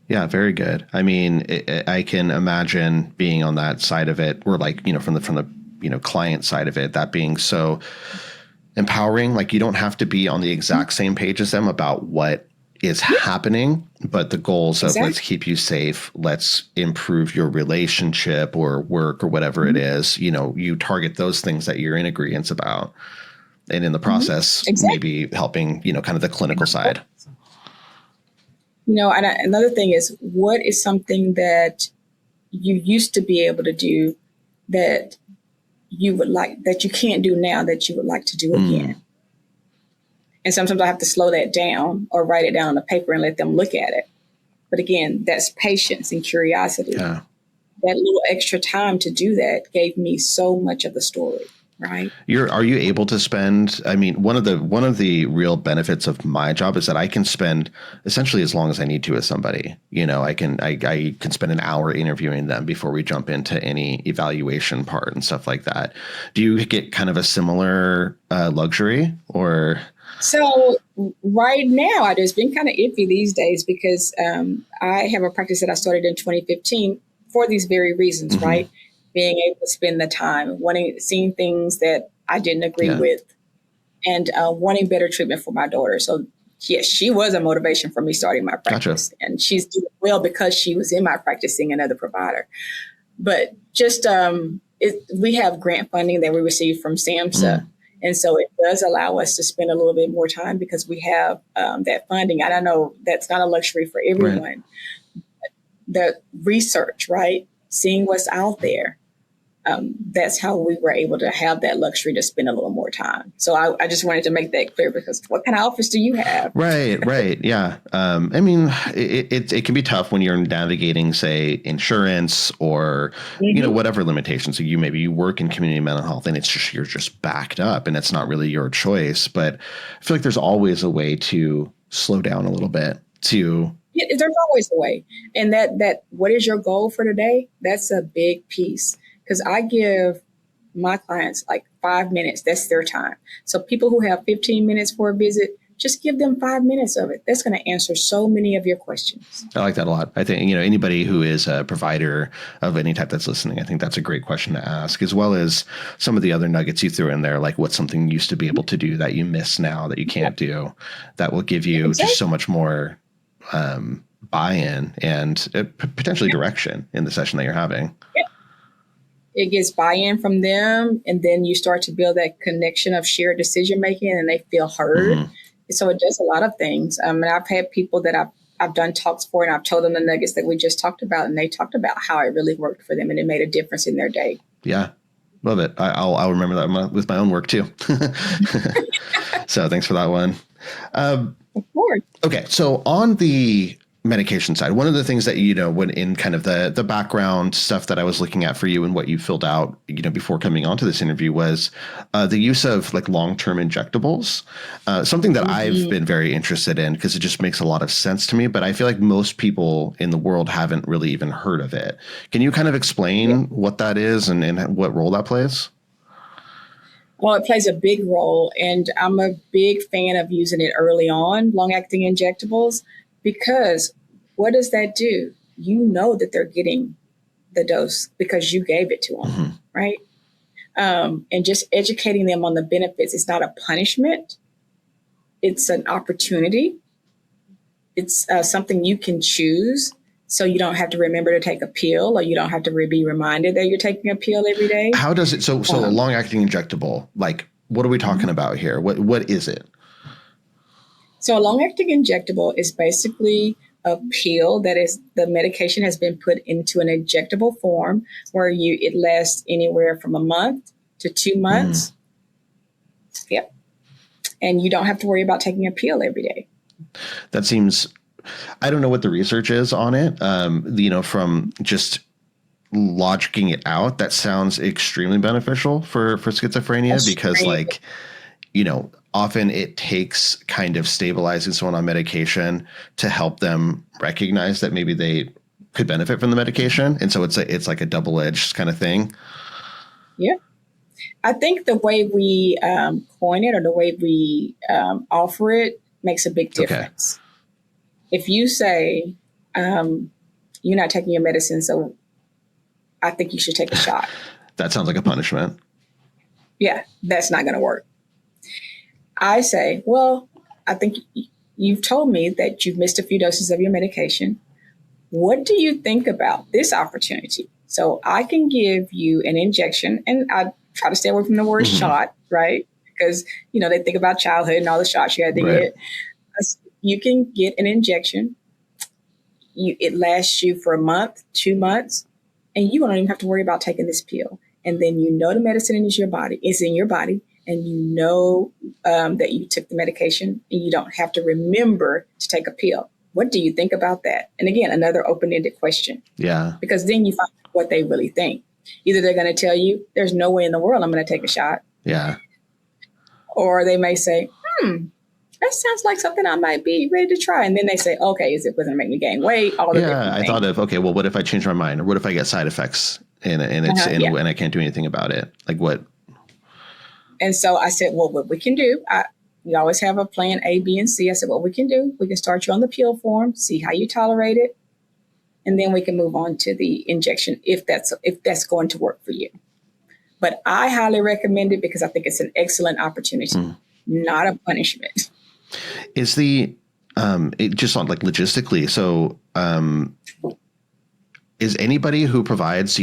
Yeah, very good. I mean, I can imagine being on that side of it, or like, from the client side of it, that being so empowering. Like, you don't have to be on the exact same page as them about what is happening, but the goals of let's keep you safe, let's improve your relationship or work or whatever it is, you target those things that you're in agreement about. And in the process, maybe helping, kind of the clinical side. And another thing is, what is something that you used to be able to do that you would like, that you can't do now, that you would like to do again? And sometimes I have to slow that down or write it down on a paper and let them look at it. But again, that's patience and curiosity. Yeah. That little extra time to do that gave me so much of the story. Right. Are you able to spend, I mean, one of the real benefits of my job is that I can spend essentially as long as I need to with somebody. I can spend an hour interviewing them before we jump into any evaluation part and stuff like that. Do you get kind of a similar luxury, or? So Right now, it's been kind of iffy these days because I have a practice that I started in 2015 for these very reasons, Mm-hmm. right? Being able to spend the time, seeing things that I didn't agree with, and wanting better treatment for my daughter. So, yes, she was a motivation for me starting my practice. Gotcha. And she's doing well because she was in my practice seeing another provider. But just we have grant funding that we receive from SAMHSA. And so it does allow us to spend a little bit more time because we have that funding. And I know that's not a luxury for everyone. Right. The research, right? Seeing what's out there. That's how we were able to have that luxury to spend a little more time. So I just wanted to make that clear because what kind of office do you have? Right. Yeah. I mean, it can be tough when you're navigating, say, insurance or, whatever limitations. So you work in community mental health and you're just backed up and it's not really your choice. But I feel like there's always a way to slow down a little bit there's always a way. And that what is your goal for today? That's a big piece. Because I give my clients like 5 minutes. That's their time. So people who have 15 minutes for a visit, just give them 5 minutes of it. That's going to answer so many of your questions. I like that a lot. I think, anybody who is a provider of any type that's listening, I think that's a great question to ask, as well as some of the other nuggets you threw in there, like what's something you used to be able to do that you miss now that you can't do, that will give you just so much more buy-in and potentially direction in the session that you're having. Yeah. It gets buy-in from them, and then you start to build that connection of shared decision-making, and they feel heard. So it does a lot of things. And I've had people that I've done talks for, and I've told them the nuggets that we just talked about, and they talked about how it really worked for them, and it made a difference in their day. Yeah, love it. I'll remember that with my own work too. So thanks for that one. Of course. Okay, so on the medication side, one of the things that, when in kind of the background stuff that I was looking at for you and what you filled out, before coming onto this interview was the use of like long-term injectables, something that I've been very interested in because it just makes a lot of sense to me. But I feel like most people in the world haven't really even heard of it. Can you kind of explain what that is and what role that plays? Well, it plays a big role, and I'm a big fan of using it early on, long-acting injectables, because what does that do? You know that they're getting the dose because you gave it to them, right? And just educating them on the benefits. It's not a punishment. It's an opportunity. It's something you can choose. So you don't have to remember to take a pill, or you don't have to be reminded that you're taking a pill every day. How does it? So a long-acting injectable, like what are we talking about here? What is it? So a long-acting injectable is basically a pill that is the medication has been put into an injectable form where it lasts anywhere from a month to 2 months. Yep. And you don't have to worry about taking a pill every day. That seems, I don't know what the research is on it. From just logicking it out, that sounds extremely beneficial for schizophrenia because often it takes kind of stabilizing someone on medication to help them recognize that maybe they could benefit from the medication. And so it's like a double-edged kind of thing. Yeah. I think the way we coin it or the way we offer it makes a big difference. Okay. If you say, you're not taking your medicine, so I think you should take a shot. That sounds like a punishment. Yeah, that's not going to work. I say, well, I think you've told me that you've missed a few doses of your medication. What do you think about this opportunity? So I can give you an injection, and I try to stay away from the word shot, right? Because, they think about childhood and all the shots you had to get. You can get an injection. It lasts you for a month, 2 months, and you don't even have to worry about taking this pill. And then the medicine is in your body. And that you took the medication and you don't have to remember to take a pill. What do you think about that? And again, another open-ended question. Yeah. Because then you find out what they really think. Either they're going to tell you, there's no way in the world I'm going to take a shot. Yeah. Or they may say, that sounds like something I might be ready to try. And then they say, okay, is it going to make me gain weight? I thought of, okay, well, what if I change my mind? Or what if I get side effects and I can't do anything about it? Like what? And so I said, well, what we can do, We always have a plan A, B, and C. I said, what we can do, we can start you on the pill form, see how you tolerate it, and then we can move on to the injection if that's going to work for you. But I highly recommend it because I think it's an excellent opportunity, not a punishment. Is the it just on like logistically? So is anybody who provides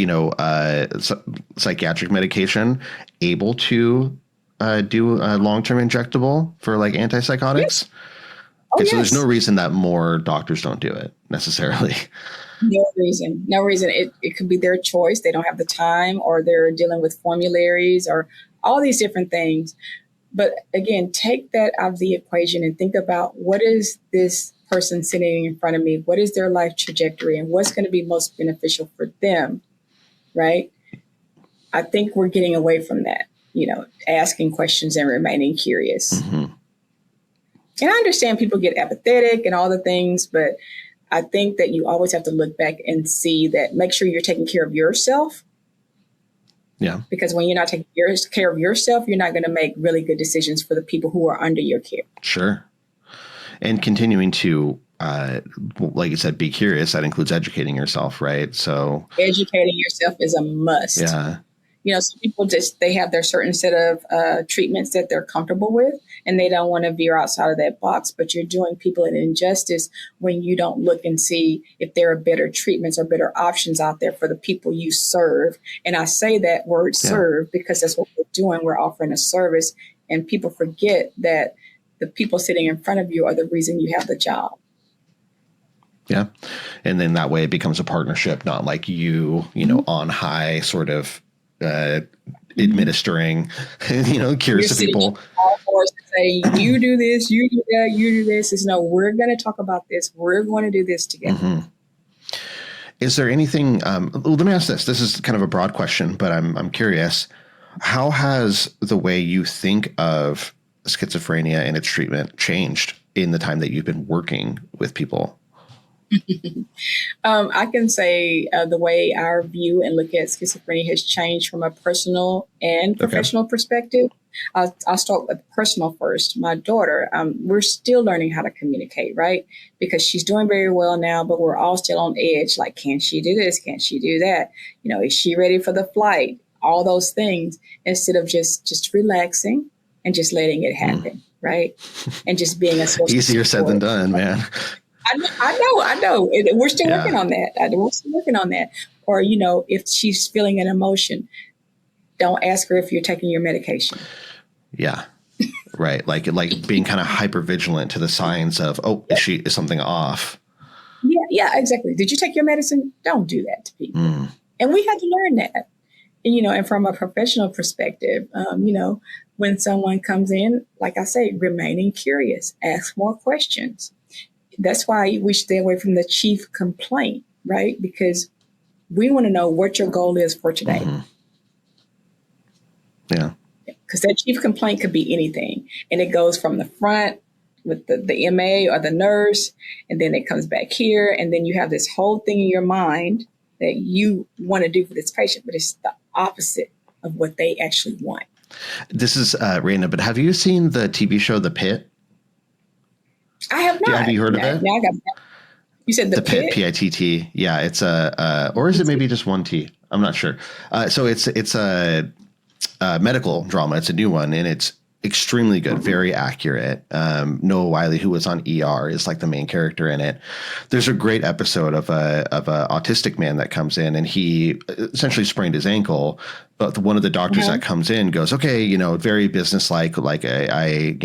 psychiatric medication able to do a long-term injectable for like antipsychotics? Yes. Okay, so there's no reason that more doctors don't do it necessarily. No reason. It could be their choice. They don't have the time, or they're dealing with formularies or all these different things. But again, take that out of the equation and think about, what is this person sitting in front of me? What is their life trajectory, and what's going to be most beneficial for them, right? I think we're getting away from that, asking questions and remaining curious. Mm-hmm. And I understand people get apathetic and all the things, but I think that you always have to look back and see that, make sure you're taking care of yourself. Yeah. Because when you're not taking care of yourself, you're not going to make really good decisions for the people who are under your care. Sure. And continuing to, like you said, be curious, that includes educating yourself, right? So educating yourself is a must. Yeah. Some people they have their certain set of treatments that they're comfortable with, and they don't want to veer outside of that box. But you're doing people an injustice when you don't look and see if there are better treatments or better options out there for the people you serve. And I say that word serve because that's what we're doing. We're offering a service, and people forget that the people sitting in front of you are the reason you have the job. Yeah. And then that way it becomes a partnership, not like you on high sort of administering, cures to people. All fours to say, you do this, you do that, you do this. It's no, we're going to talk about this. We're going to do this together. Mm-hmm. Is there anything, let me ask this. This is kind of a broad question, but I'm curious. How has the way you think of schizophrenia and its treatment changed in the time that you've been working with people? I can say the way our view and look at schizophrenia has changed from a personal and professional perspective. I'll start with personal first. My daughter, we're still learning how to communicate, right? Because she's doing very well now, but we're all still on edge. Like, can she do this? Can she do that? Is she ready for the flight? All those things, instead of just relaxing and just letting it happen, right? And just being a source. Easier said than done, man. I know. We're still working on that. We're still working on that. Or, if she's feeling an emotion, don't ask her if you're taking your medication. Yeah. Right. Like being kind of hyper vigilant to the signs of, is something off? Yeah, exactly. Did you take your medicine? Don't do that to people. And we had to learn that. And, and from a professional perspective, when someone comes in, like I say, remaining curious, ask more questions. That's why we stay away from the chief complaint, right? Because we want to know what your goal is for today. Mm-hmm. Yeah. Because that chief complaint could be anything. And it goes from the front with the MA or the nurse, and then it comes back here. And then you have this whole thing in your mind that you want to do for this patient, but it's the opposite of what they actually want. This is random, but have you seen the TV show The Pit? I have not. Have you heard of it? Now I got that. You said The Pit? P-I-T-T. Yeah, it's or is it maybe just one T? I'm not sure. So it's a medical drama. It's a new one, and it's extremely good, very accurate. Noah Wiley, who was on ER, is like the main character in it. There's a great episode of a autistic man that comes in, and he essentially sprained his ankle. But one of the doctors that comes in goes, okay, very businesslike, like I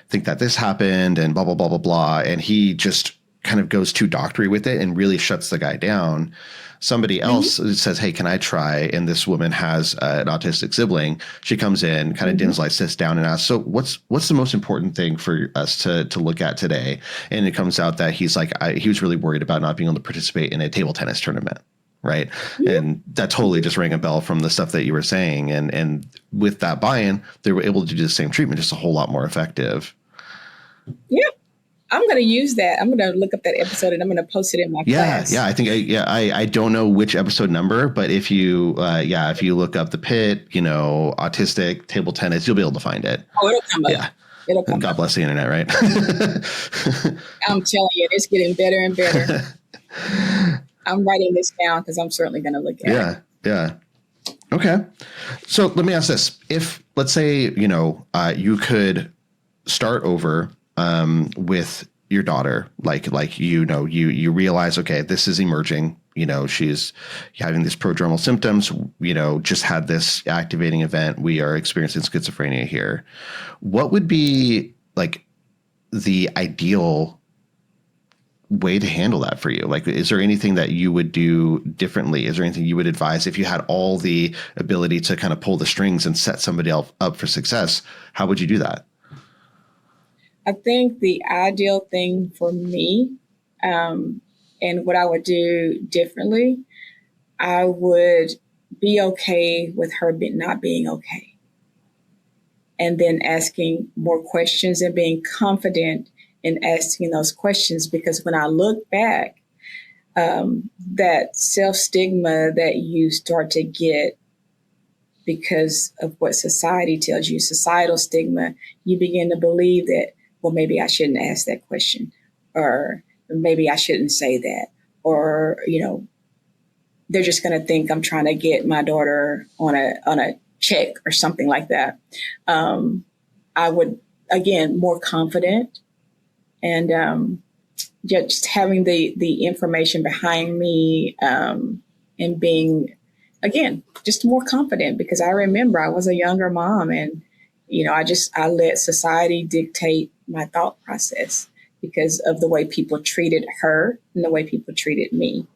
think that this happened and blah, blah, blah, blah, blah. And he just kind of goes too doctory with it and really shuts the guy down. Somebody else says, hey, can I try? And this woman has an autistic sibling. She comes in, kind of dims lights, sits down and asks, so what's the most important thing for us to look at today? And it comes out that he's like, he was really worried about not being able to participate in a table tennis tournament. Right. Yeah. And that totally just rang a bell from the stuff that you were saying. And with that buy-in, they were able to do the same treatment, just a whole lot more effective. Yeah. I'm going to use that. I'm going to look up that episode and I'm going to post it in my class. Yeah. I think, I don't know which episode number, but if you look up The Pit, autistic table tennis, you'll be able to find it. Oh, it'll come up. Yeah. It'll come God up. bless the internet, right? I'm telling you, it's getting better and better. I'm writing this down because I'm certainly going to look at it. Yeah. Okay. So let me ask this. If, let's say, you could start over with your daughter, you realize, okay, this is emerging, she's having these prodromal symptoms, just had this activating event. We are experiencing schizophrenia here. What would be like the ideal way to handle that for you? Like, is there anything that you would do differently? Is there anything you would advise if you had all the ability to kind of pull the strings and set somebody else up for success? How would you do that? I think the ideal thing for me, and what I would do differently, I would be okay with her not being okay. And then asking more questions and being confident in asking those questions. Because when I look back, that self-stigma that you start to get because of what society tells you, societal stigma, you begin to believe that, well, maybe I shouldn't ask that question, or maybe I shouldn't say that, or, they're just going to think I'm trying to get my daughter on a check or something like that. I would, again, more confident and just having the information behind me and being, again, just more confident, because I remember I was a younger mom and, I let society dictate my thought process because of the way people treated her and the way people treated me.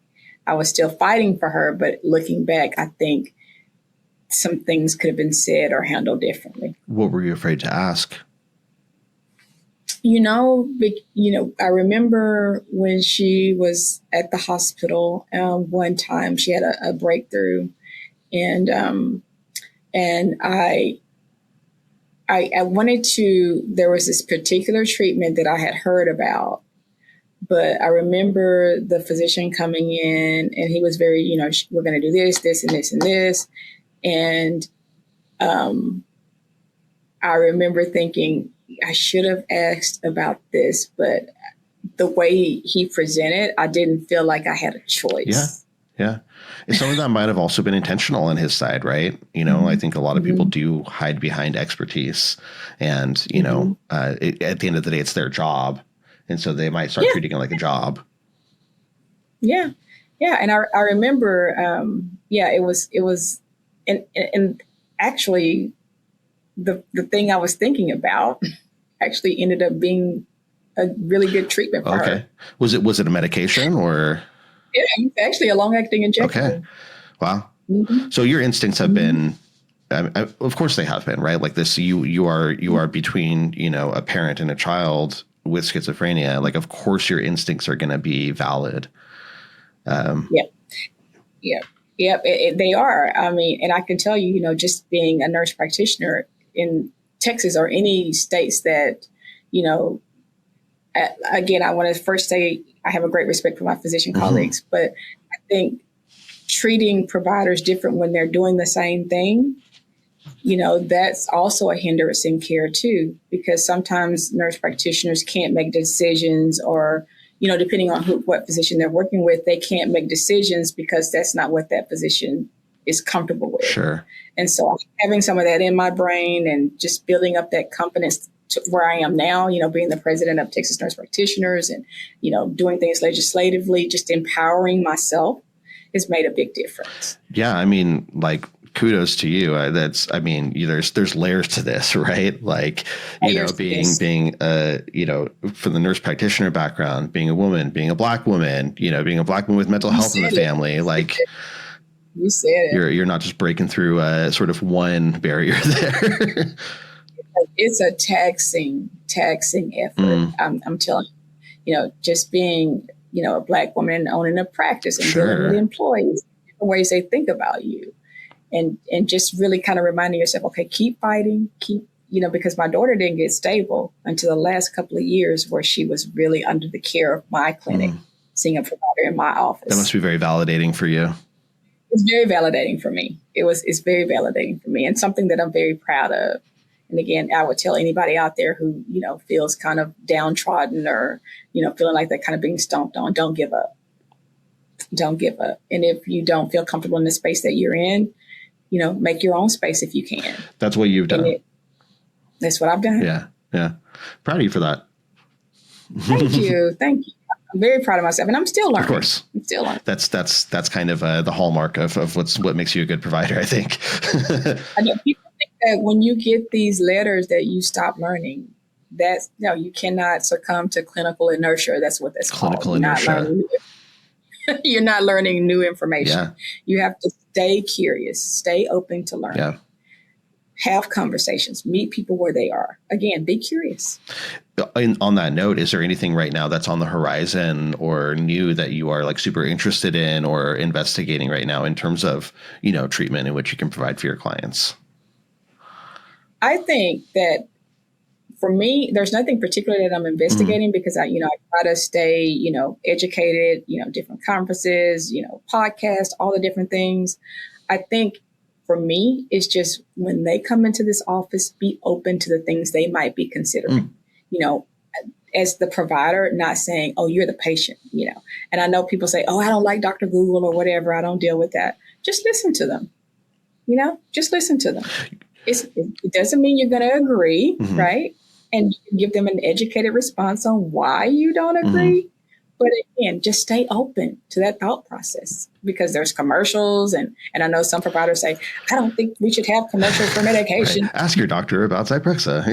I was still fighting for her, but looking back, I think some things could have been said or handled differently. What were you afraid to ask? I remember when she was at the hospital, one time she had a breakthrough, and I wanted to, there was this particular treatment that I had heard about, but I remember the physician coming in and he was very, we're going to do this, this, and this, and this. And I remember thinking I should have asked about this, but the way he presented, I didn't feel like I had a choice. Yeah. And some of that might have also been intentional on his side, right? I think a lot of people do hide behind expertise and, at the end of the day, it's their job. And so they might start treating it like a job. Yeah. Yeah. And I remember, it was, and actually the thing I was thinking about actually ended up being a really good treatment for her. Was it a medication or? Yeah, actually a long-acting injectable. Okay. Wow. Mm-hmm. So your instincts have been, of course they have been, right? Like this, you are between, a parent and a child with schizophrenia. Like, of course your instincts are going to be valid. Yep. They are. I mean, and I can tell you, just being a nurse practitioner in Texas or any states that, again, I want to first say I have a great respect for my physician colleagues, but I think treating providers different when they're doing the same thing, that's also a hindrance in care too, because sometimes nurse practitioners can't make decisions or, depending on what physician they're working with, they can't make decisions because that's not what that physician is comfortable with. Sure. And so having some of that in my brain and just building up that confidence to where I am now, being the president of Texas Nurse Practitioners and, doing things legislatively, just empowering myself has made a big difference. Yeah. I mean, like, kudos to you. There's layers to this, right? Like, being from the nurse practitioner background, being a woman, being a Black woman, being a Black woman with mental health in the family, like, you said it. You're not just breaking through sort of one barrier there. It's a taxing effort. I'm telling you, just being, a Black woman owning a practice and dealing with employees, different ways they think about you, and just really kind of reminding yourself, okay, keep fighting, because my daughter didn't get stable until the last couple of years where she was really under the care of my clinic, seeing a provider in my office. That must be very validating for you. It's very validating for me. It's very validating for me, and something that I'm very proud of. And again, I would tell anybody out there who, feels kind of downtrodden or, feeling like they're kind of being stomped on, don't give up. Don't give up. And if you don't feel comfortable in the space that you're in, make your own space if you can. That's what you've done. That's what I've done. Yeah. Yeah. Proud of you for that. Thank you. Thank you. I'm very proud of myself, and I'm still learning. Of course. I'm still learning. That's kind of the hallmark of what makes you a good provider, I think. I know people think that when you get these letters that you stop learning, you cannot succumb to clinical inertia. That's what that's called. Clinical inertia. You're not learning new information. Yeah. You have to stay curious, stay open to learn. Yeah. Have conversations, meet people where they are. Again, be curious. On that note, is there anything right now that's on the horizon or new that you are like super interested in or investigating right now in terms of, treatment in which you can provide for your clients? I think that for me, there's nothing particular that I'm investigating because I try to stay, educated, different conferences, podcasts, all the different things. I think for me, it's just when they come into this office, be open to the things they might be considering, as the provider, not saying, oh, you're the patient, and I know people say, oh, I don't like Dr. Google or whatever. I don't deal with that. Just listen to them, just listen to them. It doesn't mean you're going to agree, right? And you can give them an educated response on why you don't agree. But again, just stay open to that thought process because there's commercials. And I know some providers say, I don't think we should have commercials for medication. Right. Ask your doctor about Zyprexa.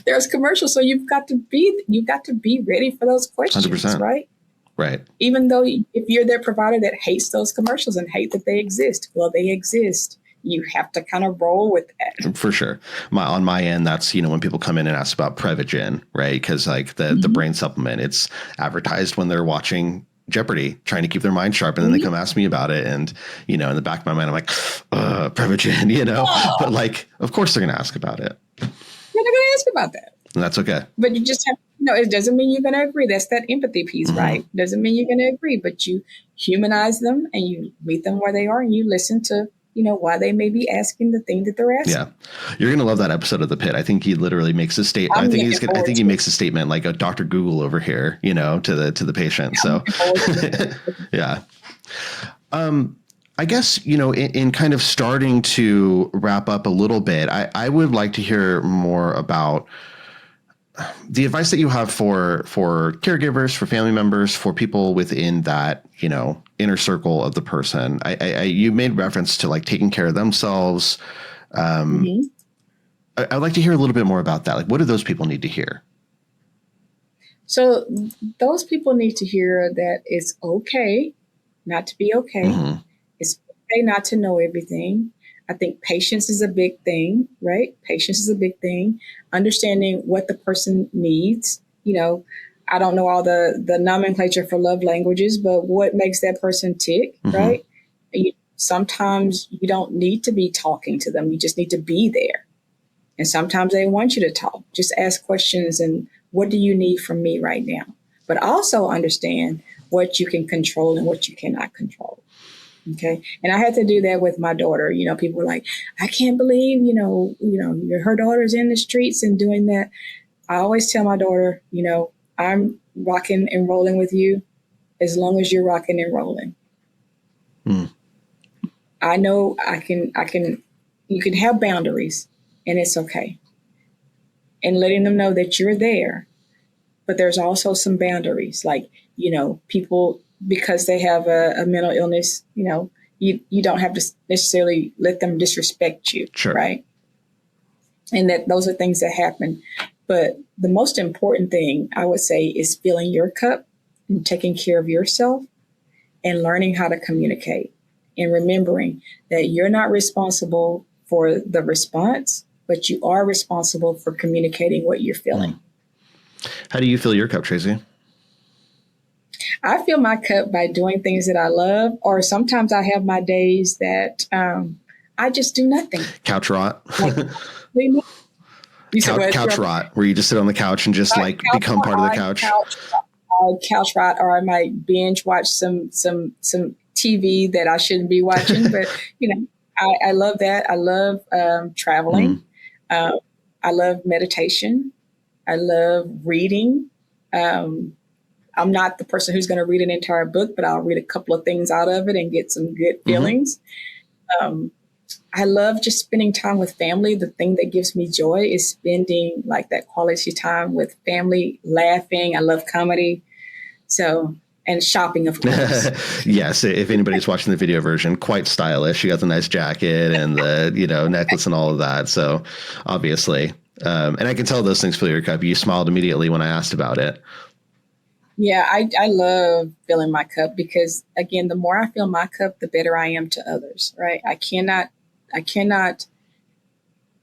There's commercials. So you've got to be ready for those questions, 100%. right? Right. Even though if you're that provider that hates those commercials and hate that they exist, well, they exist. You have to kind of roll with that. For sure. On my end, that's, when people come in and ask about Prevagen, right? Because like the brain supplement, it's advertised when they're watching Jeopardy, trying to keep their mind sharp. And then they come ask me about it. And, in the back of my mind, I'm like, Prevagen, but like, of course they're going to ask about it. They're not going to ask about that. And that's okay. But you just have it doesn't mean you're going to agree. That's that empathy piece, right? Doesn't mean you're going to agree, but you humanize them and you meet them where they are and you listen to why they may be asking the thing that they're asking. Yeah. You're going to love that episode of The Pit. I think he literally makes a statement. I think he makes a statement like a Dr. Google over here, to the patient. So yeah. I guess, in kind of starting to wrap up a little bit, I would like to hear more about the advice that you have for caregivers, for family members, for people within that, inner circle of the person. You made reference to like taking care of themselves. I'd like to hear a little bit more about that. Like, what do those people need to hear? So those people need to hear that it's okay not to be okay. It's okay not to know everything. I think patience is a big thing, right? Patience is a big thing. Understanding what the person needs. I don't know all the nomenclature for love languages, but what makes that person tick, right? Sometimes you don't need to be talking to them. You just need to be there. And sometimes they want you to talk. Just ask questions and what do you need from me right now? But also understand what you can control and what you cannot control. Okay. And I had to do that with my daughter. People were like, I can't believe, her daughter's in the streets and doing that. I always tell my daughter, I'm rocking and rolling with you as long as you're rocking and rolling. I know you can have boundaries and it's okay. And letting them know that you're there. But there's also some boundaries, like, people, because they have a mental illness, you don't have to necessarily let them disrespect you. Sure. Right. And that those are things that happen. But the most important thing I would say is filling your cup and taking care of yourself and learning how to communicate and remembering that you're not responsible for the response, but you are responsible for communicating what you're feeling. How do you fill your cup, Tracy? I fill my cup by doing things that I love, or sometimes I have my days that I just do nothing. Couch rot. Couch rot, where you just sit on the couch and just become part of the couch. Couch rot, or I might binge watch some TV that I shouldn't be watching. But I love that. I love traveling. Mm. I love meditation. I love reading. I'm not the person who's going to read an entire book, but I'll read a couple of things out of it and get some good feelings. Um, I love just spending time with family. The thing that gives me joy is spending like that quality time with family, laughing. I love comedy. So, and shopping, of course. Yes, if anybody's watching the video version, quite stylish. You got the nice jacket and the, necklace and all of that. So obviously, and I can tell those things fill your cup. You smiled immediately when I asked about it. Yeah, I love filling my cup because, again, the more I fill my cup, the better I am to others, right? I cannot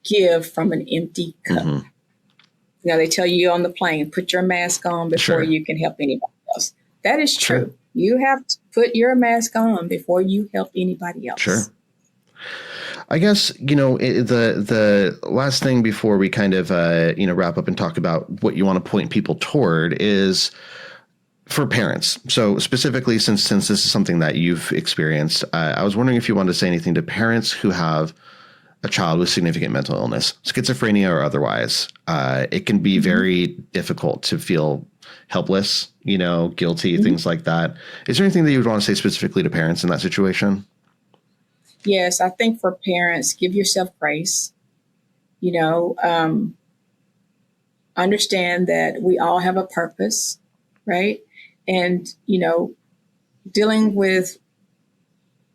give from an empty cup. They tell you on the plane, put your mask on before you can help anybody else. That is true. You have to put your mask on before you help anybody else. Sure. I guess, the last thing before we kind of, wrap up and talk about what you want to point people toward is for parents. So specifically, since this is something that you've experienced, I was wondering if you wanted to say anything to parents who have a child with significant mental illness, schizophrenia or otherwise. It can be very difficult to feel helpless, guilty, things like that. Is there anything that you would want to say specifically to parents in that situation? Yes, I think for parents, give yourself grace. Understand that we all have a purpose, right? And, dealing with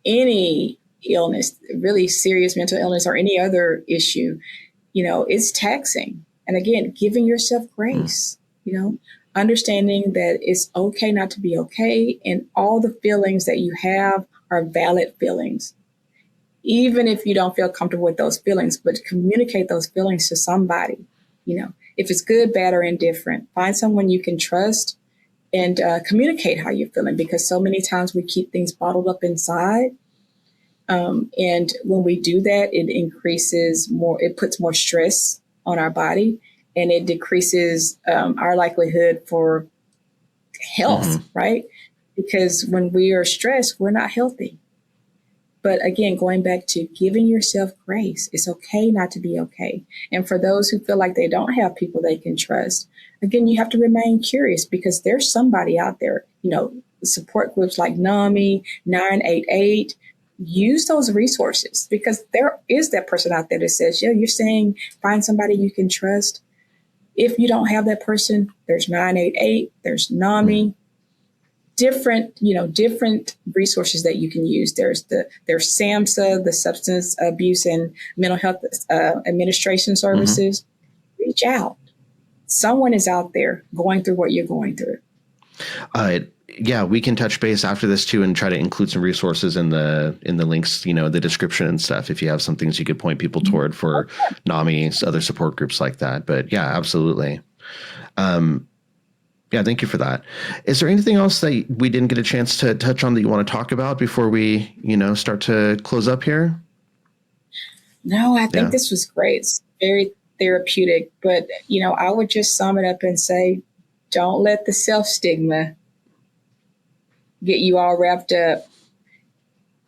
any illness, really serious mental illness or any other issue, it's taxing. And again, giving yourself grace, understanding that it's okay not to be okay. And all the feelings that you have are valid feelings. Even if you don't feel comfortable with those feelings, but communicate those feelings to somebody, if it's good, bad, or indifferent, find someone you can trust and communicate how you're feeling, because so many times we keep things bottled up inside. And when we do that, it puts more stress on our body, and it decreases our likelihood for health, right? Because when we are stressed, we're not healthy. But again, going back to giving yourself grace, it's okay not to be okay. And for those who feel like they don't have people they can trust, again, you have to remain curious, because there's somebody out there, support groups like NAMI, 988, use those resources, because there is that person out there that says, yeah, you're saying find somebody you can trust. If you don't have that person, there's 988, there's NAMI, different resources that you can use. There's SAMHSA, the Substance Abuse and Mental Health Administration Services. Reach out. Someone is out there going through what you're going through. Yeah, we can touch base after this too and try to include some resources in the links, the description and stuff, if you have some things you could point people toward for NAMI, other support groups like that. But yeah, absolutely. Yeah, thank you for that. Is there anything else that we didn't get a chance to touch on that you want to talk about before we, start to close up here? No, I think this was great. It's very therapeutic, but, I would just sum it up and say, don't let the self-stigma get you all wrapped up,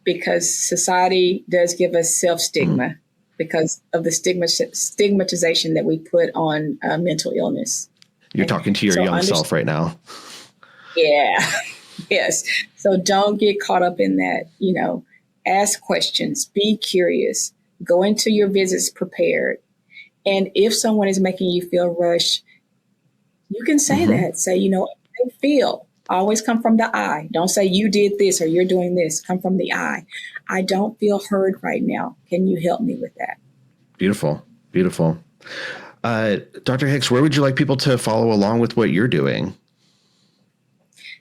because society does give us self-stigma because of the stigmatization that we put on mental illness. You're talking to your young self right now. Yeah. Yes. So don't get caught up in that, ask questions, be curious, go into your visits prepared. And if someone is making you feel rushed, you can say that. Say, I feel. Always come from the I. Don't say you did this or you're doing this. Come from the I. I don't feel heard right now. Can you help me with that? Beautiful. Beautiful. Dr. Hicks, where would you like people to follow along with what you're doing?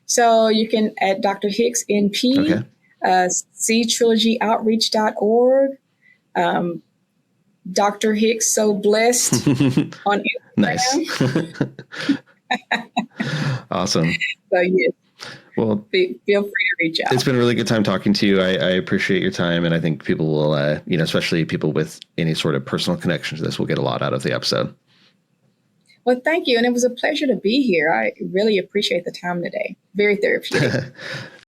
So you can at Dr. Hicks NP, ctrilogyoutreach.org, Dr. Hicks So Blessed on Instagram. Nice. Awesome. So yes. Well, feel free to reach out. It's been a really good time talking to you. I appreciate your time, and I think people will, especially people with any sort of personal connection to this, will get a lot out of the episode. Well, thank you. And it was a pleasure to be here. I really appreciate the time today. Very therapeutic.